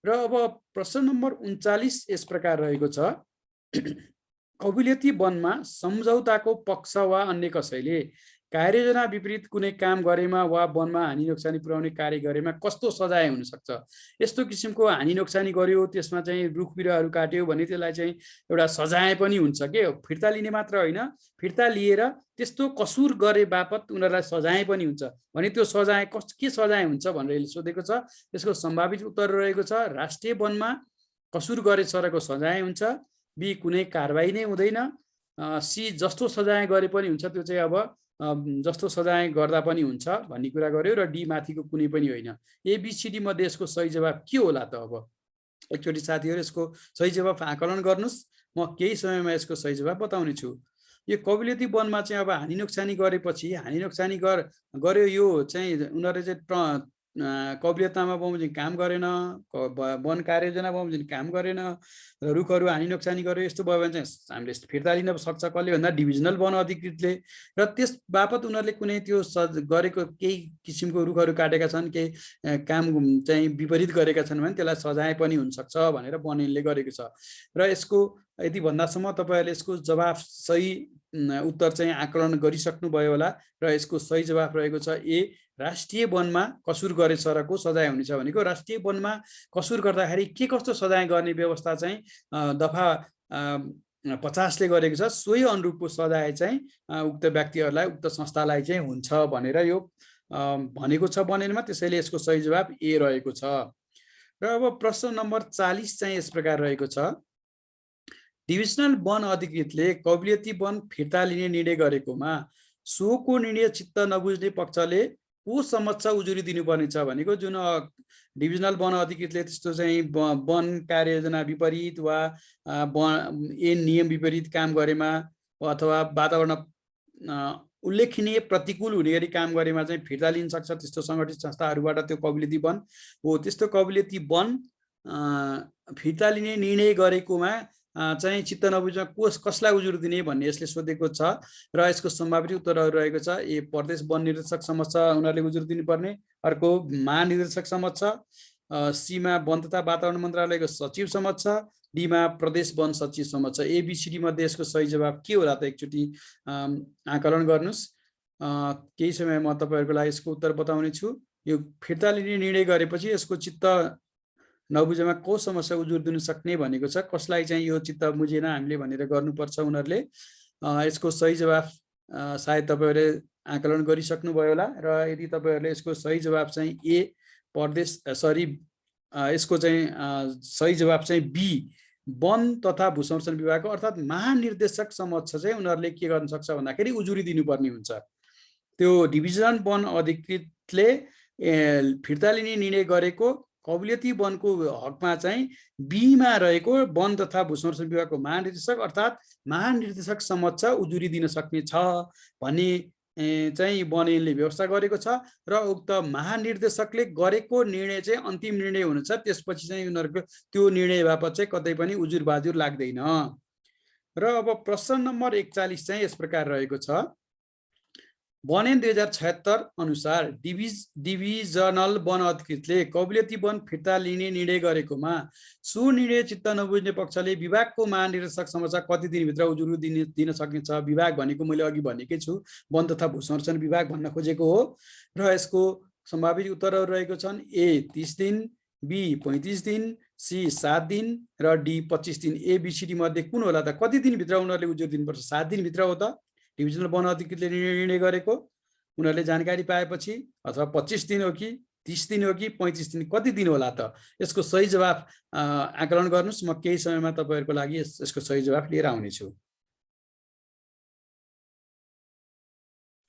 र अब प्रश्न नम्बर 39 यस प्रकार रहेको छ। कौलियती वनमा सम्झौताको पक्ष वा अन्य कसैले कार्ययोजना विपरीत कुनै काम गरेमा वा वनमा हानि नोक्सानी पुर्याउने कार्य गरेमा कस्तो सजाय हुन सक्छ? यस्तो किसिमको हानि नोक्सानी गर्यो, त्यसमा चाहिँ रुख बिरुवाहरू काट्यो भने त्यसलाई चाहिँ एउटा सजाय पनि हुन्छ के, फिर्ता लिने मात्र होइन, फिर्ता लिएर त्यस्तो कसुर गरे बापत उनीहरूलाई सजाय पनि हुन्छ भने त्यो सजाय के सजाय हुन्छ भनेर यसले सोधेको छ। यसको सम्भावित उत्तर रहेको छ राष्ट्रिय वनमा कसुर गरे सरको सजाय हुन्छ, बी कुनै कारबाही नै हुँदैन, सी जस्तो सजाय गरे पनि हुन्छ त्यो चाहिँ अब जस्तो सजाय गर्दा पनि हुन्छ भन्ने कुरा गर्यो, र डी माथिको कुनै पनि होइन। एबिसिडी मध्ये यसको सही जवाब के होला त? अब एकचोटि साथीहरू यसको सही जवाब आकलन गर्नुहोस्, म केही समयमा यसको सही जवाब बताउने छु। यो कबिलियती वनमा चाहिँ अब हानि नोक्सानी गरेपछि हानि नोक्सानी गर्यो, यो चाहिँ उनीहरूले चाहिँ कबिलियतनामा बमोजिम काम गरेन, वन कार्ययोजना बमोजिम काम गरेन, र रुखहरू हानि नोक्सानी गर्यो, यस्तो भयो भने चाहिँ हामीले फिर्ता लिन सक्छ कसले भन्दा डिभिजनल वन अधिकृतले, र त्यस बापत उनीहरूले कुनै त्यो गरेको केही किसिमको रुखहरू काटेका छन्, केही काम चाहिँ विपरीत गरेका छन् भने त्यसलाई सजाय पनि हुनसक्छ भनेर बनैनले गरेको छ। र यसको यति भन्दासम्म तपाईँहरूले यसको जवाफ सही उत्तर चाहिँ आकलन गरिसक्नुभयो होला, र यसको सही जवाफ रहेको छ ए, राष्ट्रिय वनमा कसुर गरे सरको सजाय हुनेछ भनेको राष्ट्रिय वनमा कसुर गर्दाखेरि के कस्तो सजाय गर्ने व्यवस्था चाहिँ दफा 50 ले गरेको छ, सोही अनुरूपको सजाय चाहिँ उक्त व्यक्तिहरूलाई उक्त संस्थालाई चाहिँ हुन्छ भनेर यो भनेको छ बनेनमा, त्यसैले यसको सही जवाब ए रहेको छ। र अब प्रश्न नम्बर 40 चाहिँ यस प्रकार रहेको छ, डिभिजनल वन अधिकृतले कबिलियती वन फिर्ता लिने निर्णय गरेकोमा सोको निर्णय चित्त नबुझ्ने पक्षले को समक्ष उजुरी दिनुपर्नेछ भनेको, जुन डिभिजनल वन अधिकृतले त्यस्तो चाहिँ वन कार्ययोजना विपरीत वा ऐन नियम विपरीत काम गरेमा अथवा वातावरण उल्लेखनीय प्रतिकूल हुने गरी काम गरेमा चाहिँ फिर्ता लिन सक्छ त्यस्तो सङ्गठित संस्थाहरूबाट त्यो कबिलियती वन हो। त्यस्तो कबिलियती वन फिर्ता लिने निर्णय गरेकोमा चाहिँ चित्त नबुझ्न कसलाई उजुरी दिने भन्ने यसले सोधेको छ, र यसको सम्भावित उत्तरहरू रहेको छ ए, प्रदेश वन निर्देशक समक्ष उनीहरूले उजुरी दिनुपर्ने, अर्को महानिर्देशक समक्ष, सीमा वन तथा वातावरण मन्त्रालयको सचिव समक्ष, डीमा प्रदेश वन सचिव समक्ष। एबिसिडी मध्ये यसको सही जवाब के होला त? एकचोटि आकलन गर्नुहोस्, केही समय म तपाईँहरूको लागि यसको उत्तर बताउने छु। यो फिर्ता लिने निर्णय गरेपछि यसको चित्त नबुझेमा को समस्या उजुर दिन सक्ने भनेको छ, कसलाई चाहिँ यो चित्त बुझेन हामीले भनेर गर्नुपर्छ उनीहरूले। यसको सही जवाब सायद तपाईँहरूले आकलन गरिसक्नुभयो होला, र यदि तपाईँहरूले यसको सही जवाब चाहिँ ए प्रदेश यसको चाहिँ सही जवाब चाहिँ बी वन तथा भू संरक्षण विभागको अर्थात् महानिर्देशक समक्ष चाहिँ उनीहरूले के गर्न सक्छ भन्दाखेरि उजुरी दिनुपर्ने हुन्छ। त्यो डिभिजन वन अधिकृतले फिर्ता लिने निर्णय गरेको कबिलियती वनको हकमा चाहिँ बीमा रहेको वन तथा भू संरक्षण विभागको महानिर्देशक अर्थात् महानिर्देशक समक्ष उजुरी दिन सक्ने छ भन्ने चाहिँ बनैनले व्यवस्था गरेको छ, र उक्त महानिर्देशकले गरेको निर्णय चाहिँ अन्तिम निर्णय हुनेछ, त्यसपछि चाहिँ उनीहरूको त्यो निर्णय बापत चाहिँ कतै पनि उजुर बाजुर लाग्दैन। र अब प्रश्न नम्बर 41 चाहिँ यस प्रकार रहेको छ, वन 2076 अनुसार डिभिजनल वन अधिकृतले कबिलियती वन फिर्ता लिने निर्णय गरेकोमा सो निर्णय चित्त नबुझ्ने पक्षले विभागको महानिर्देशक समक्ष कति दिनभित्र उजुरी दिन सकिन्छ? विभाग भनेको मैले अघि भनेकै छु वन तथा भू संरक्षण विभाग भन्न खोजेको हो, र यसको सम्भावित उत्तरहरू रहेको छन् ए 30 दिन, बी 35 दिन, सी 7 दिन, र डी 25 दिन। एबिसिडी मध्ये कुन होला त? कति दिनभित्र उनीहरूले उजुरी दिनुपर्छ? 7 दिनभित्र हो त डिभिजनल वन अधिकृतले निर्णय गरेको, उनीहरूले जानकारी पाएपछि, अथवा 25 दिन हो कि 30 दिन हो कि 35 दिन, कति दिन होला त? यसको सही जवाब आकलन गर्नुहोस्, म केही समयमा तपाईँहरूको लागि यसको सही जवाब लिएर आउनेछु।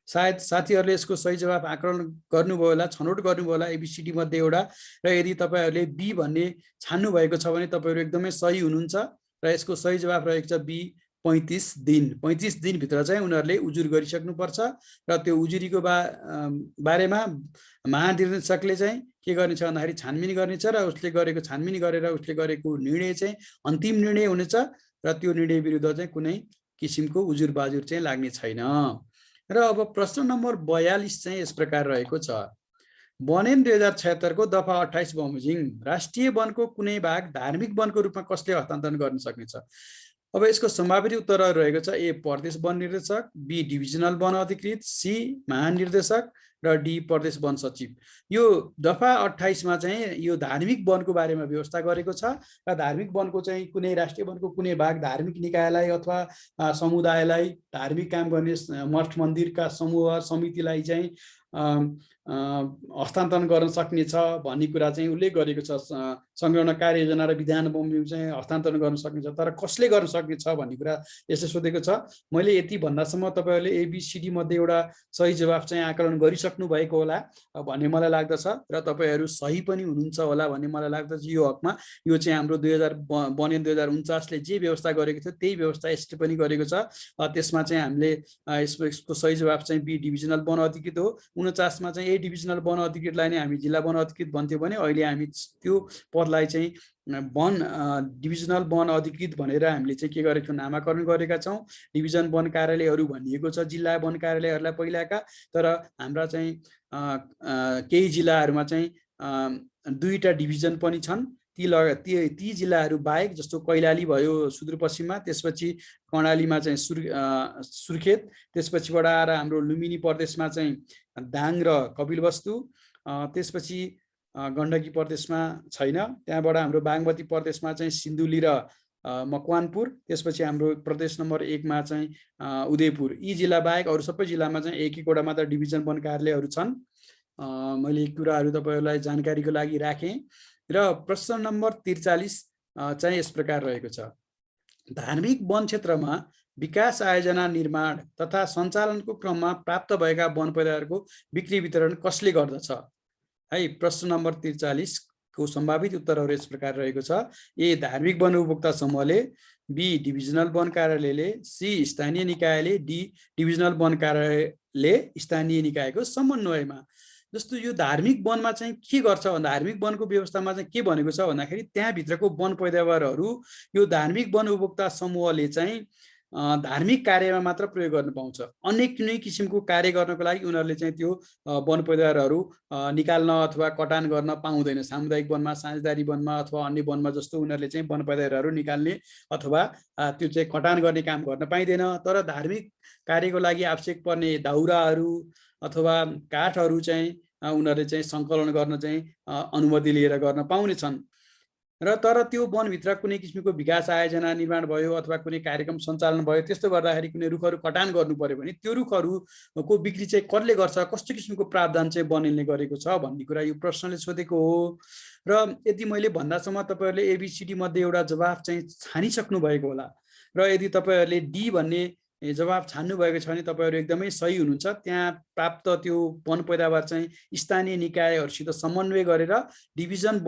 सायद साथीहरूले यसको सही जवाब आकलन गर्नुभयो होला, छनौट गर्नुभयो होला एबिसिडी मध्ये एउटा, र यदि तपाईँहरूले बी भन्ने छान्नु भएको छ भने तपाईँहरू एकदमै सही हुनुहुन्छ, र यसको सही जवाब रहेको छ बी 35 दिन। 35 दिनभित्र चाहिँ उनीहरूले उजुर गरिसक्नुपर्छ, र त्यो उजुरीको बारेमा महानिर्देशकले चाहिँ के गर्नेछ भन्दाखेरि छानबिन गर्नेछ, र उसले गरेको छानबिन गरेर उसले गरेको निर्णय चाहिँ अन्तिम निर्णय हुनेछ, र त्यो निर्णय विरुद्ध चाहिँ कुनै किसिमको उजुर बाजुर चाहिँ लाग्ने छैन। र अब प्रश्न नम्बर 42 चाहिँ यस प्रकार रहेको छ, वन 2076 को दफा 28 बमोजिम राष्ट्रिय वनको कुनै भाग धार्मिक वनको रूपमा कसले हस्तान्तरण गर्न सक्नेछ? अब यसको सम्भावित उत्तरहरू रहेको छ ए प्रदेश वन निर्देशक, बी डिभिजनल वन अधिकृत, सी महानिर्देशक र डी प्रदेश वन सचिव। यो दफा 28 मा चाहिँ यो धार्मिक वनको बारेमा व्यवस्था गरेको छ र धार्मिक वनको चाहिँ कुनै राष्ट्रिय वनको कुनै भाग धार्मिक निकायलाई अथवा समुदायलाई धार्मिक काम गर्ने मठ मन्दिरका समूह समितिलाई चाहिँ हस्तान्तरण गर्न सक्ने छ भन्ने कुरा चाहिँ उल्लेख गरेको छ। संग्रहण कार्ययोजना र विधान बमोजिम चाहिँ हस्तान्तरण गर्न सक्ने छ, तर कसले गर्न सक्ने छ भन्ने कुरा यसले सोधेको छ। मैले यति भन्दासम्म तपाईँहरूले एबिसिडी मध्ये एउटा सही जवाफ चाहिँ आकलन गरिसक्नु भएको होला भन्ने मलाई लाग्दछ र तपाईँहरू सही पनि हुनुहुन्छ होला भन्ने मलाई लाग्दछ। यो हकमा यो चाहिँ हाम्रो 2049 ले जे व्यवस्था गरेको थियो त्यही व्यवस्था यसले पनि गरेको छ। त्यसमा चाहिँ हामीले यसको सही जवाफ चाहिँ बी डिभिजनल वन अधिकृत हो। 49 मा चाहिँ ए डिभिजनल वन अधिकृतलाई नै हामी जिल्ला वन अधिकृत भन्थ्यौँ भने अहिले हामी त्यो पदलाई चाहिँ वन डिभिजनल वन अधिकृत भनेर हामीले चाहिँ के गरेको छौँ, नामाकरण गरेका छौँ। डिभिजन वन कार्यालयहरू भनिएको छ जिल्ला वन कार्यालयहरूलाई पहिलाका, तर हाम्रा चाहिँ केही जिल्लाहरूमा चाहिँ 2टा डिभिजन पनि छन्। ती जिल्लाहरू बाहेक जस्तो कैलाली भयो सुदूरपश्चिममा, त्यसपछि कर्णालीमा चाहिँ सुर्खेत, त्यसपछिबाट आएर हाम्रो लुम्बिनी प्रदेशमा चाहिँ दाङ र कपिलवस्तु, त्यसपछि गण्डकी प्रदेशमा छैन, त्यहाँबाट हाम्रो बागमती प्रदेशमा चाहिँ सिन्धुली र मकवानपुर, त्यसपछि हाम्रो प्रदेश नम्बर 1 मा चाहिँ उदयपुर। यी जिल्ला बाहेक अरू सबै जिल्लामा चाहिँ एक एकवटा मात्र डिभिजन वन कार्यालयहरू छन्। मैले यी कुराहरू तपाईँहरूलाई जानकारीको लागि राखेँ। र प्रश्न नम्बर 43 चाहिँ यस प्रकार रहेको छ, धार्मिक वन क्षेत्रमा विकास आयोजना निर्माण तथा सञ्चालनको क्रममा प्राप्त भएका वन पैदावारको बिक्री वितरण कसले गर्दछ है। प्रश्न नम्बर 43 को सम्भावित उत्तरहरू यस प्रकार रहेको छ, ए धार्मिक वन उपभोक्ता समूहले, बी डिभिजनल वन कार्यालयले, सी स्थानीय निकायले, डी डिभिजनल वन कार्यालयले स्थानीय निकायको समन्वयमा। जस्तो यो धार्मिक वनमा चाहिँ के गर्छ भन्दा धार्मिक वनको व्यवस्थामा चाहिँ के भनेको छ भन्दाखेरि त्यहाँभित्रको वन पैदावारहरू यो धार्मिक वन उपभोक्ता समूहले चाहिँ धार्मिक कार्यमा मात्र प्रयोग गर्न पाउँछ। अन्य कुनै किसिमको कार्य गर्नको लागि उनीहरूले चाहिँ त्यो वन पैदावारहरू निकाल्न अथवा कटान गर्न पाउँदैन। सामुदायिक वनमा, साझेदारी वनमा अथवा अन्य वनमा जस्तो उनीहरूले चाहिँ वन पैदावारहरू निकाल्ने अथवा त्यो चाहिँ कटान गर्ने काम गर्न पाइँदैन। तर धार्मिक कार्यको लागि आवश्यक पर्ने दाउराहरू अथवा काठहरू चाहिँ उनीहरूले चाहिँ सङ्कलन गर्न चाहिँ अनुमति लिएर गर्न पाउने छन्। र तर त्यो वनभित्र कुनै किसिमको विकास आयोजना निर्माण भयो अथवा कुनै कार्यक्रम सञ्चालन भयो, त्यस्तो गर्दाखेरि कुनै रुखहरू कटान गर्नु पर्यो भने त्यो रुखहरूको बिक्री चाहिँ कसले गर्छ, कस्तो किसिमको प्रावधान चाहिँ बनिने गरेको छ भन्ने कुरा यो प्रश्नले सोधेको हो। र यदि मैले भन्दासम्म तपाईँहरूले एबिसिडी मध्ये एउटा जवाफ चाहिँ छानिसक्नु भएको होला र यदि तपाईँहरूले डी भन्ने जवाब छान्नु भएको छ भने तपाईँहरू एकदमै सही हुनुहुन्छ। त्यहाँ प्राप्त त्यो वन पैदावार चाहिँ स्थानीय निकायहरूसित समन्वय गरेर डिभिजन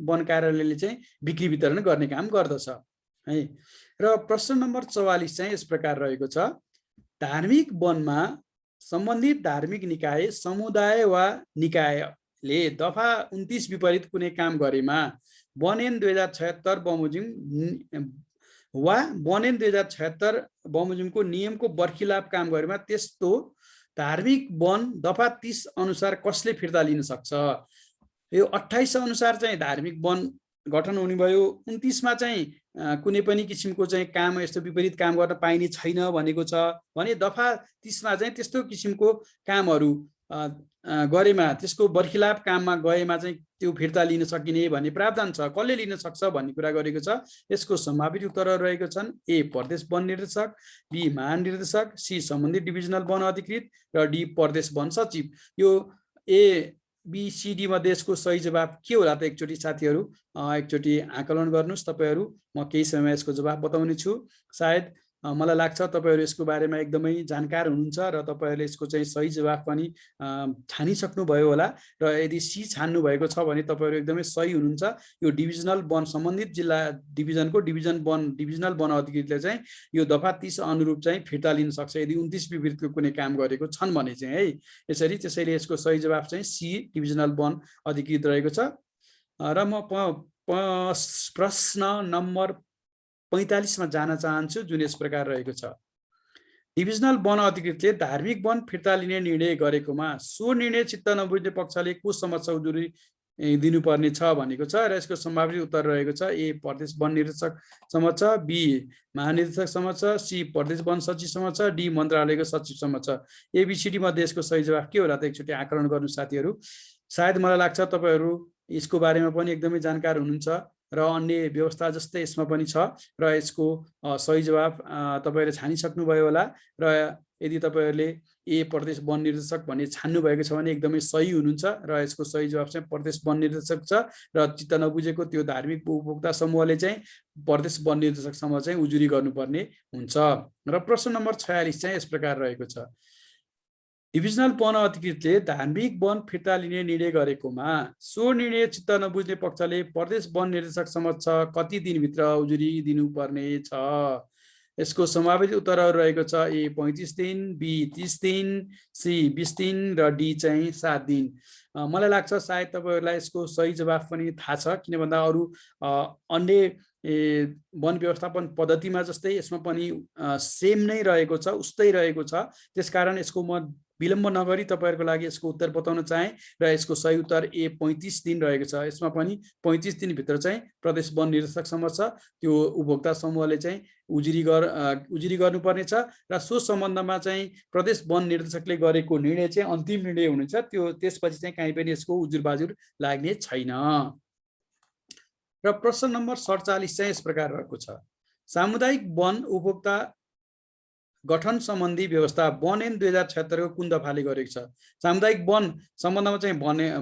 वन कार्यालयले चाहिँ बिक्री वितरण गर्ने काम गर्दछ है। र प्रश्न नम्बर 44 चाहिँ यस प्रकार रहेको छ, धार्मिक वनमा सम्बन्धित धार्मिक निकाय समुदाय वा निकायले दफा 29 विपरीत कुनै काम गरेमा वन ऐन 2076 बमोजिम वा वन ऐन 2076 बमोजिमको नियमको बर्खिलाफ काम गरेमा त्यस्तो धार्मिक वन दफा 30 अनुसार कसले फिर्ता लिन सक्छ। यो 28 अनुसार चाहिँ धार्मिक वन गठन हुने भयो, 29 मा चाहिँ कुनै पनि किसिमको चाहिँ काम यस्तो विपरीत काम गर्न पाइने छैन भनेको छ भने दफा 30 मा चाहिँ त्यस्तो किसिमको कामहरू गरेमा त्यसको बर्खिलाफ काममा गएमा चाहिँ त्यो फिर्ता लिन सकिने भन्ने प्रावधान छ। कसले लिन सक्छ भन्ने कुरा गरेको छ। यसको सम्भावित उत्तरहरू रहेको छन्, ए प्रदेश वन निर्देशक, बी महानिर्देशक, सी सम्बन्धित डिभिजनल वन अधिकृत र डी प्रदेश वन सचिव। यो ए बी सी डी मध्ये यसको सही जवाब के होला त एकचोटि साथीहरू एकचोटि आकलन गर्नुहोस् तपाईँहरू। म केही समय यसको जवाब बताउने छु। सायद मलाई लाग्छ तपाईँहरू यसको बारेमा एकदमै जानकार हुनुहुन्छ र तपाईँहरूले यसको चाहिँ सही जवाफ पनि छानिसक्नु भयो होला। र यदि सी छान्नु भएको छ भने तपाईँहरू एकदमै सही हुनुहुन्छ। यो डिभिजनल वन सम्बन्धित जिल्ला डिभिजनल वन अधिकृतले चाहिँ यो दफा 30 अनुरूप चाहिँ फिर्ता लिन सक्छ यदि 29 विपरीतको कुनै काम गरेको छन् भने चाहिँ है। त्यसैले यसको सही जवाफ चाहिँ सी डिभिजनल वन अधिकृत रहेको छ। र म प्रश्न नम्बर 45 मा जान चाहन्छु जुन यस प्रकार रहेको छ, डिभिजनल वन अधिकृतले धार्मिक वन फिर्ता लिने निर्णय गरेकोमा सो निर्णय चित्त नबुझ्ने पक्षले को समक्ष दिनुपर्ने छ भनेको छ र यसको सम्भावित उत्तर रहेको छ ए प्रदेश वन निर्देशकसम्म छ, बी महानिर्देशकसम्म छ, सी प्रदेश वन सचिवसम्म छ, डी मन्त्रालयको सचिवसम्म छ। एबिसिडी मध्ये यसको सही जवाफ के होला त एकचोटि आकलन गर्नु साथीहरू। सायद मलाई लाग्छ तपाईहरू यसको बारेमा पनि एकदमै जानकार हुनुहुन्छ र अन्य व्यवस्था जस्तै यसमा पनि छ र यसको सही जवाफ तपाईहरुले छानिसक्नुभयो होला र यदि तपाईहरुले ए प्रदेश वन निर्देशक भन्ने छान्नु भएको छ भने एकदमै सही हुनुहुन्छ र यसको सही जवाफ चाहिँ प्रदेश वन निर्देशक छ र चित्त नबुझेको त्यो धार्मिक उपभोक्ता समूहले चाहिँ प्रदेश वन निर्देशकसम्म चाहिँ उजुरी गर्नुपर्ने हुन्छ। र प्रश्न नम्बर 46 चाहिँ यस प्रकार रहेको छ। डिभिजनल वन अधिकृतले धार्मिक वन फिर्ता लिने निर्णय गरेकोमा सो निर्णय चित्त नबुझ्ने पक्षले प्रदेश वन निर्देशक समक्ष कति दिनभित्र उजुरी दिनुपर्ने छ? यसको सम्भावित उत्तरहरू रहेको छ ए 35 दिन, बी 30 दिन, सी 20 दिन र डी चाहिँ 7 दिन। मलाई लाग्छ सायद तपाईहरुलाई यसको सही जवाफ पनि थाहा छ, किन भन्दा अरु अन्य वन व्यवस्थापन पद्धतिमा जस्तै यसमा पनि सेम नै रहेको छ, उस्तै रहेको छ। त्यसकारण यसको म विलम्ब नगरी तपाईहरुको लागि यसको उत्तर बताउन चाहे र यसको सही उत्तर ए 35 दिन रहेको छ। यसमा पनि 35 दिन भित्र चाहिँ प्रदेश वन निर्देशकसम्म छ त्यो उपभोक्ता समूहले चाहिँ उजुरी गर्नुपर्ने छ र सो सम्बन्धमा चाहिँ प्रदेश वन निर्देशकले गरेको निर्णय चाहिँ अन्तिम निर्णय हुनेछ। त्यो त्यसपछि चाहिँ कहीँ पनि यसको उजुरबाजुर लाग्ने छैन। र प्रश्न नम्बर 47 चाहिँ यस प्रकार रहेको छ। सामुदायिक वन उपभोक्ता गठन सम्बन्धी व्यवस्था वन ऐन 2076 को कुन दफाले गरेको छ? सामुदायिक वन सम्बन्धमा चाहिँ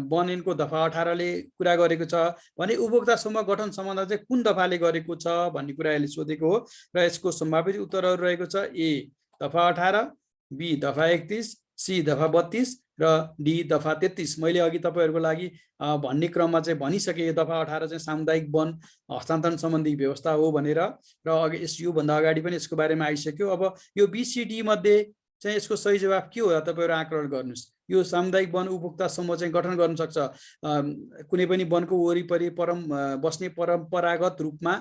वन ऐनको दफा 18 ले कुरा गरेको छ भने उपभोक्ता समूह गठन सम्बन्ध चाहिँ कुन दफाले गरेको छ भन्ने कुरा यसले सोधेको हो र यसको सम्भावित उत्तरहरू रहेको छ ए दफा 18, बी दफा 31, सी दफा 32 र डी दफा 33। मैले अघि तपाईहरुको लागि भन्ने क्रममा चाहिँ भनिसके दफा 18 चाहिँ सामुदायिक वन हस्तान्तरण सम्बन्धी व्यवस्था हो भनेर र अघि यो भन्दा अगाडि पनि यसको बारेमा आइसक्यो। अब यो बीसीडी मध्ये चाहिँ यसको सही जवाफ के होला तपाईहरु आकलन गर्नुस्। यो सामुदायिक वन उपभोक्ता समूह चाहिँ गठन गर्न सक्छ कुनै पनि वनको वरिपरि बस्ने परम्परागत रूपमा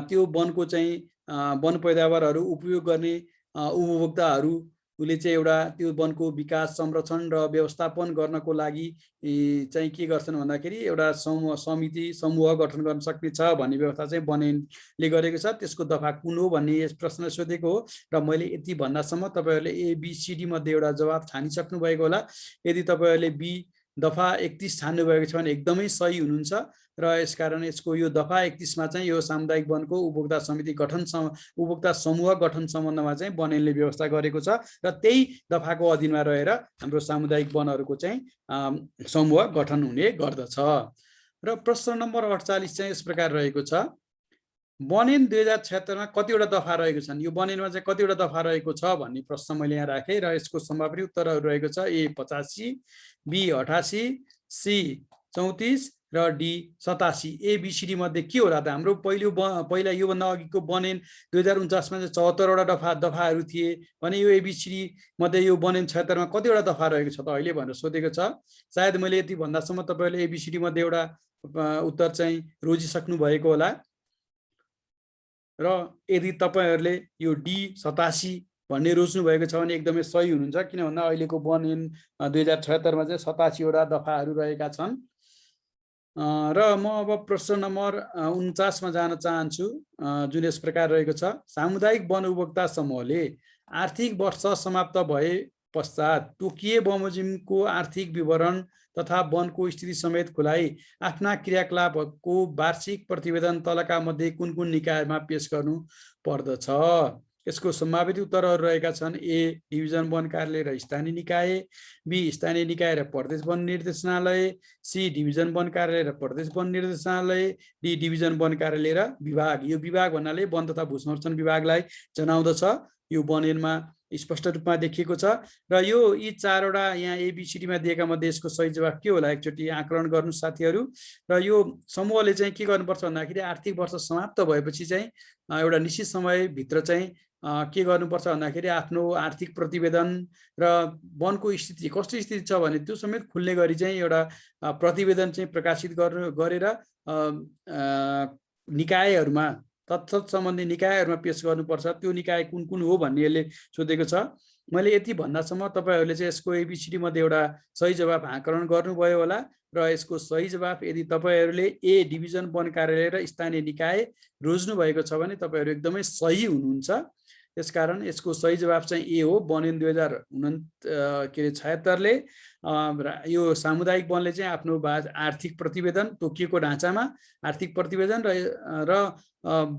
त्यो वनको चाहिँ वन पैदावारहरू उपयोग गर्ने उपभोक्ताहरू उले चाहिँ एउटा त्यो वनको विकास संरक्षण र व्यवस्थापन गर्नको लागि चाहिँ के गर्छन् भन्दाखेरि एउटा समूह गठन गर्न सक्ने छ भन्ने व्यवस्था चाहिँ वन ऐनले गरेको छ। त्यसको दफा कुन हो भन्ने यस प्रश्न सोधेको हो र मैले यति भन्दासम्म तपाईहरुले एबीसीडी मध्ये एउटा जवाफ छानिसक्नु भएको होला। यदि तपाईहरुले बी दफा 31 छान्नु भएको छ भने एकदमै सही हुनुहुन्छ र यसकारण यसको यो दफा 31 मा चाहिँ यो सामुदायिक वनको उपभोक्ता समिति गठन उपभोक्ता समूह गठन सम्बन्धमा चाहिँ वन ऐनले व्यवस्था गरेको छ र त्यही दफाको अधीनमा रहेर हाम्रो सामुदायिक वनहरूको चाहिँ समूह गठन हुने गर्दछ। र प्रश्न नम्बर 48 चाहिँ यस प्रकार रहेको छ। वन ऐन 2076 मा कतिवटा दफा रहेको छन्? यो वन ऐनमा चाहिँ कतिवटा दफा रहेको छ भन्ने प्रश्न मैले यहाँ राखेँ र यसको सम्भावित उत्तरहरू रहेको छ ए 85, बी 88, सी 34 र डी 87। एबीसीडी मध्ये के होला त? हाम्रो पहिला योभन्दा अघिको वन ऐन 2049 मा चाहिँ 74 वटा दफाहरू थिए भने यो एबीसीडी मध्ये यो वन ऐन 76 मा कतिवटा दफा रहेको छ त अहिले भनेर सोधेको छ। सायद मैले यति भन्दासम्म तपाईहरुले एबीसीडी मध्ये एउटा उत्तर चाहिँ रोजिसक्नु भएको होला र यदि तपाईहरुले यो डी 87 भन्ने रोज्नु भएको छ भने एकदमै सही हुनुहुन्छ, किन भन्दा अहिलेको वन ऐन 2076 मा चाहिँ 87 वटा दफाहरू रहेका छन्। र म अब प्रश्न नम्बर 49 मा जान चाहन्छु जुन यस प्रकार रहेको छ। सामुदायिक वन उपभोक्ता समूहले आर्थिक वर्ष समाप्त भए पश्चात तोकिए बमोजिमको आर्थिक विवरण तथा वनको स्थिति समेत खुलाई आफ्ना क्रियाकलापको वार्षिक प्रतिवेदन तलका मध्ये कुन कुन निकायमा पेश गर्नु पर्दछ? यसको सम्भावित उत्तरहरू रहेका छन् ए डिभिजन वन कार्यालय र स्थानीय निकाय, बी स्थानीय निकाय र प्रदेश वन निर्देशनालय, सी डिभिजन वन कार्यालय र प्रदेश वन निर्देशनालय, डी डिभिजन वन कार्यालय र विभाग। यो विभाग भन्नाले वन तथा भू संरक्षण विभागलाई जनाउँदछ। यो वन ऐनमा स्पष्ट रूपमा देखिएको छ र यो यी चारवटा यहाँ एबीसीडी मा दिएका मध्ये यसको सही जवाफ के होला एकचोटि आकलन गर्नु साथीहरू। र यो समूहले चाहिँ के गर्नुपर्छ भन्दाखेरि आर्थिक वर्ष समाप्त भएपछि चाहिँ एउटा निश्चित समय भित्र चाहिँ के गर्नुपर्छ भन्दाखेरि आफ्नो आर्थिक प्रतिवेदन र वनको स्थिति कस्तो स्थिति छ भने त्यो समेत खुल्ने गरी चाहिँ एउटा प्रतिवेदन चाहिँ प्रकाशित गरेर निकायहरूमा तत्सत सम्बन्धी निकायहरूमा पेश गर्नुपर्छ। त्यो निकाय कुन कुन हो भन्ने यसले सोधेको छ। मैले यति भन्दासम्म तपाईँहरूले चाहिँ यसको एबिसिडी मध्ये एउटा सही जवाफ आकलन गर्नुभयो होला र यसको सही जवाफ यदि तपाईँहरूले ए डिभिजन 1 कार्यालय र स्थानीय निकाय रोज्नु भएको छ भने तपाईँहरू एकदमै सही हुनुहुन्छ। त्यसकारण यसको सही जवाफ चाहिँ ए हो। वन इन 2076 ले यो सामुदायिक वनले चाहिँ आफ्नो आर्थिक प्रतिवेदन तोकिएको ढाँचामा आर्थिक प्रतिवेदन र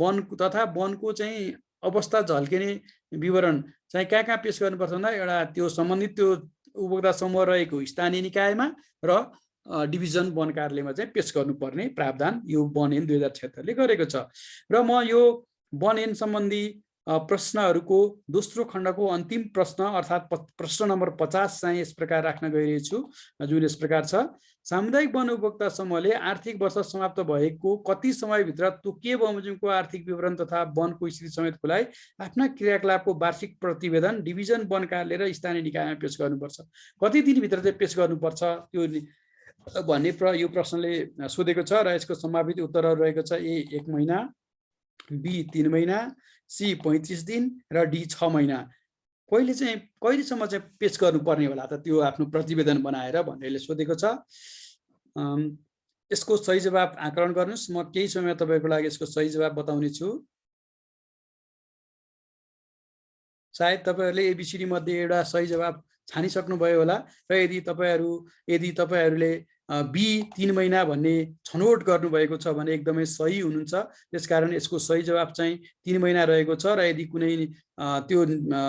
वन तथा वनको चाहिँ अवस्था झल्किने विवरण चाहिँ कहाँ पेश गर्नुपर्छ भन्दा एउटा त्यो सम्बन्धित त्यो उपभोक्ता समूह रहेको स्थानीय निकायमा र डिभिजन 1 कार्यालयमा चाहिँ पेश गर्नुपर्ने प्रावधान यो वन इन 2076 ले गरेको छ। र म यो वन इन सम्बन्धी प्रश्नहरूको दोस्रो खण्डको अन्तिम प्रश्न अर्थात् प्रश्न नम्बर 50 चाहिँ यस प्रकार राख्न गइरहेछु, जुन यस प्रकार छ। सामुदायिक वन उपभोक्ता समूहले आर्थिक वर्ष समाप्त भएको कति समयभित्र तोकिए बमोजिमको आर्थिक विवरण तथा वनको स्थिति समेत खुलाइ आफ्ना क्रियाकलापको वार्षिक प्रतिवेदन डिभिजन 1 कार्यालय र स्थानीय निकायमा पेश गर्नुपर्छ। कति दिनभित्र चाहिँ पेश गर्नुपर्छ त्यो भन्ने यो प्रश्नले सोधेको छ र यसको सम्भावित उत्तरहरू रहेको छ। ए 1 महिना, बी 3 महिना, सी 35 दिन र डी 6 महिना। कहिलेसम्म चाहिँ पेश गर्नुपर्ने होला त त्यो आफ्नो प्रतिवेदन बनाएर भन्नेले सोधेको छ। यसको सही जवाफ आकलन गर्नुस्। म केही समय तपाईहरुको लागि यसको सही जवाफ बताउने छु। सायद तपाईहरुले एबीसीडी मध्ये एउटा सही जवाफ छानिसक्नु भयो होला र यदि तपाईहरुले बी 3 महिना भन्ने छनौट गर्नुभएको छ भने एकदमै सही हुनुहुन्छ। त्यसकारण यसको सही जवाफ चाहिँ 3 महिना रहेको छ र यदि कुनै त्यो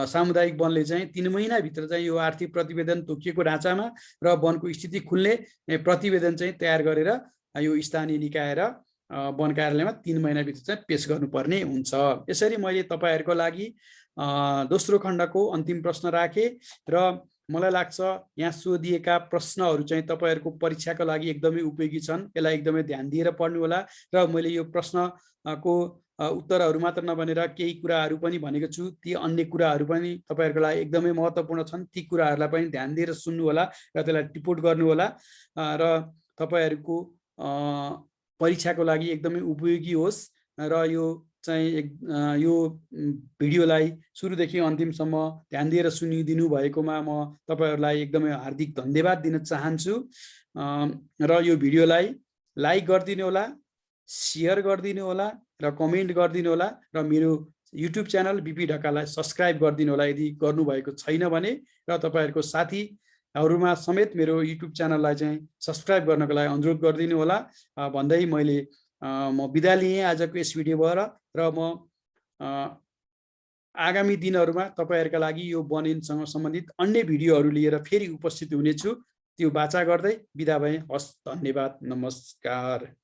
सामुदायिक वनले चाहिँ 3 महिना भित्र चाहिँ यो आर्थिक प्रतिवेदन तोकिएको ढाँचामा र वनको स्थिति खुल्ने प्रतिवेदन चाहिँ तयार गरेर यो स्थानीय निकाय र वन कार्यालयमा 3 महिना भित्र चाहिँ पेश गर्नुपर्ने हुन्छ। यसरी मैले तपाईहरुको लागि दोस्रो खण्डको अन्तिम प्रश्न राखे र मलाई लाग्छ यहाँ सोधिएका प्रश्नहरू चाहिँ तपाईहरुको परीक्षाको लागि एकदमै उपयोगी छन्। यसलाई एकदमै ध्यान दिएर पढ्नु होला र मैले यो प्रश्नको उत्तरहरू मात्र नभनेर केही कुराहरू पनि भनेको छु। ती अन्य कुराहरू पनि तपाईहरुको लागि एकदमै महत्त्वपूर्ण छन्। ती कुराहरूलाई पनि ध्यान दिएर सुन्नु होला र त्यसलाई टिप्पणी गर्नु होला र तपाईहरुको परीक्षाको लागि एकदमै उपयोगी होस्। र यो चाहिँ यो भिडियोलाई सुरुदेखि अन्तिमसम्म ध्यान दिएर सुनिदिनु भएकोमा म तपाईहरुलाई एकदमै हार्दिक धन्यवाद दिन चाहन्छु। र यो भिडियोलाई लाइक गरिदिनु होला, शेयर गरिदिनु होला र कमेन्ट गरिदिनु होला र मेरो युट्युब च्यानल बीपी ढकाललाई सब्स्क्राइब गरिदिनु होला यदि गर्नुभएको छैन भने र तपाईहरुको साथीहरुमा समेत मेरो युट्युब च्यानललाई चाहिँ सब्स्क्राइब गर्नको लागि अनुरोध गरिदिनु होला भन्दै मैले म बिदा लिएँ आजको यस भिडियोबाट र म आगामी दिनहरुमा तपाईहरुका लागि यो वन इनसँग सम्बन्धित अन्य भिडियोहरू लिएर फेरि उपस्थित हुनेछु। त्यो बाचा गर्दै बिदा भएँ। हस्, धन्यवाद, नमस्कार।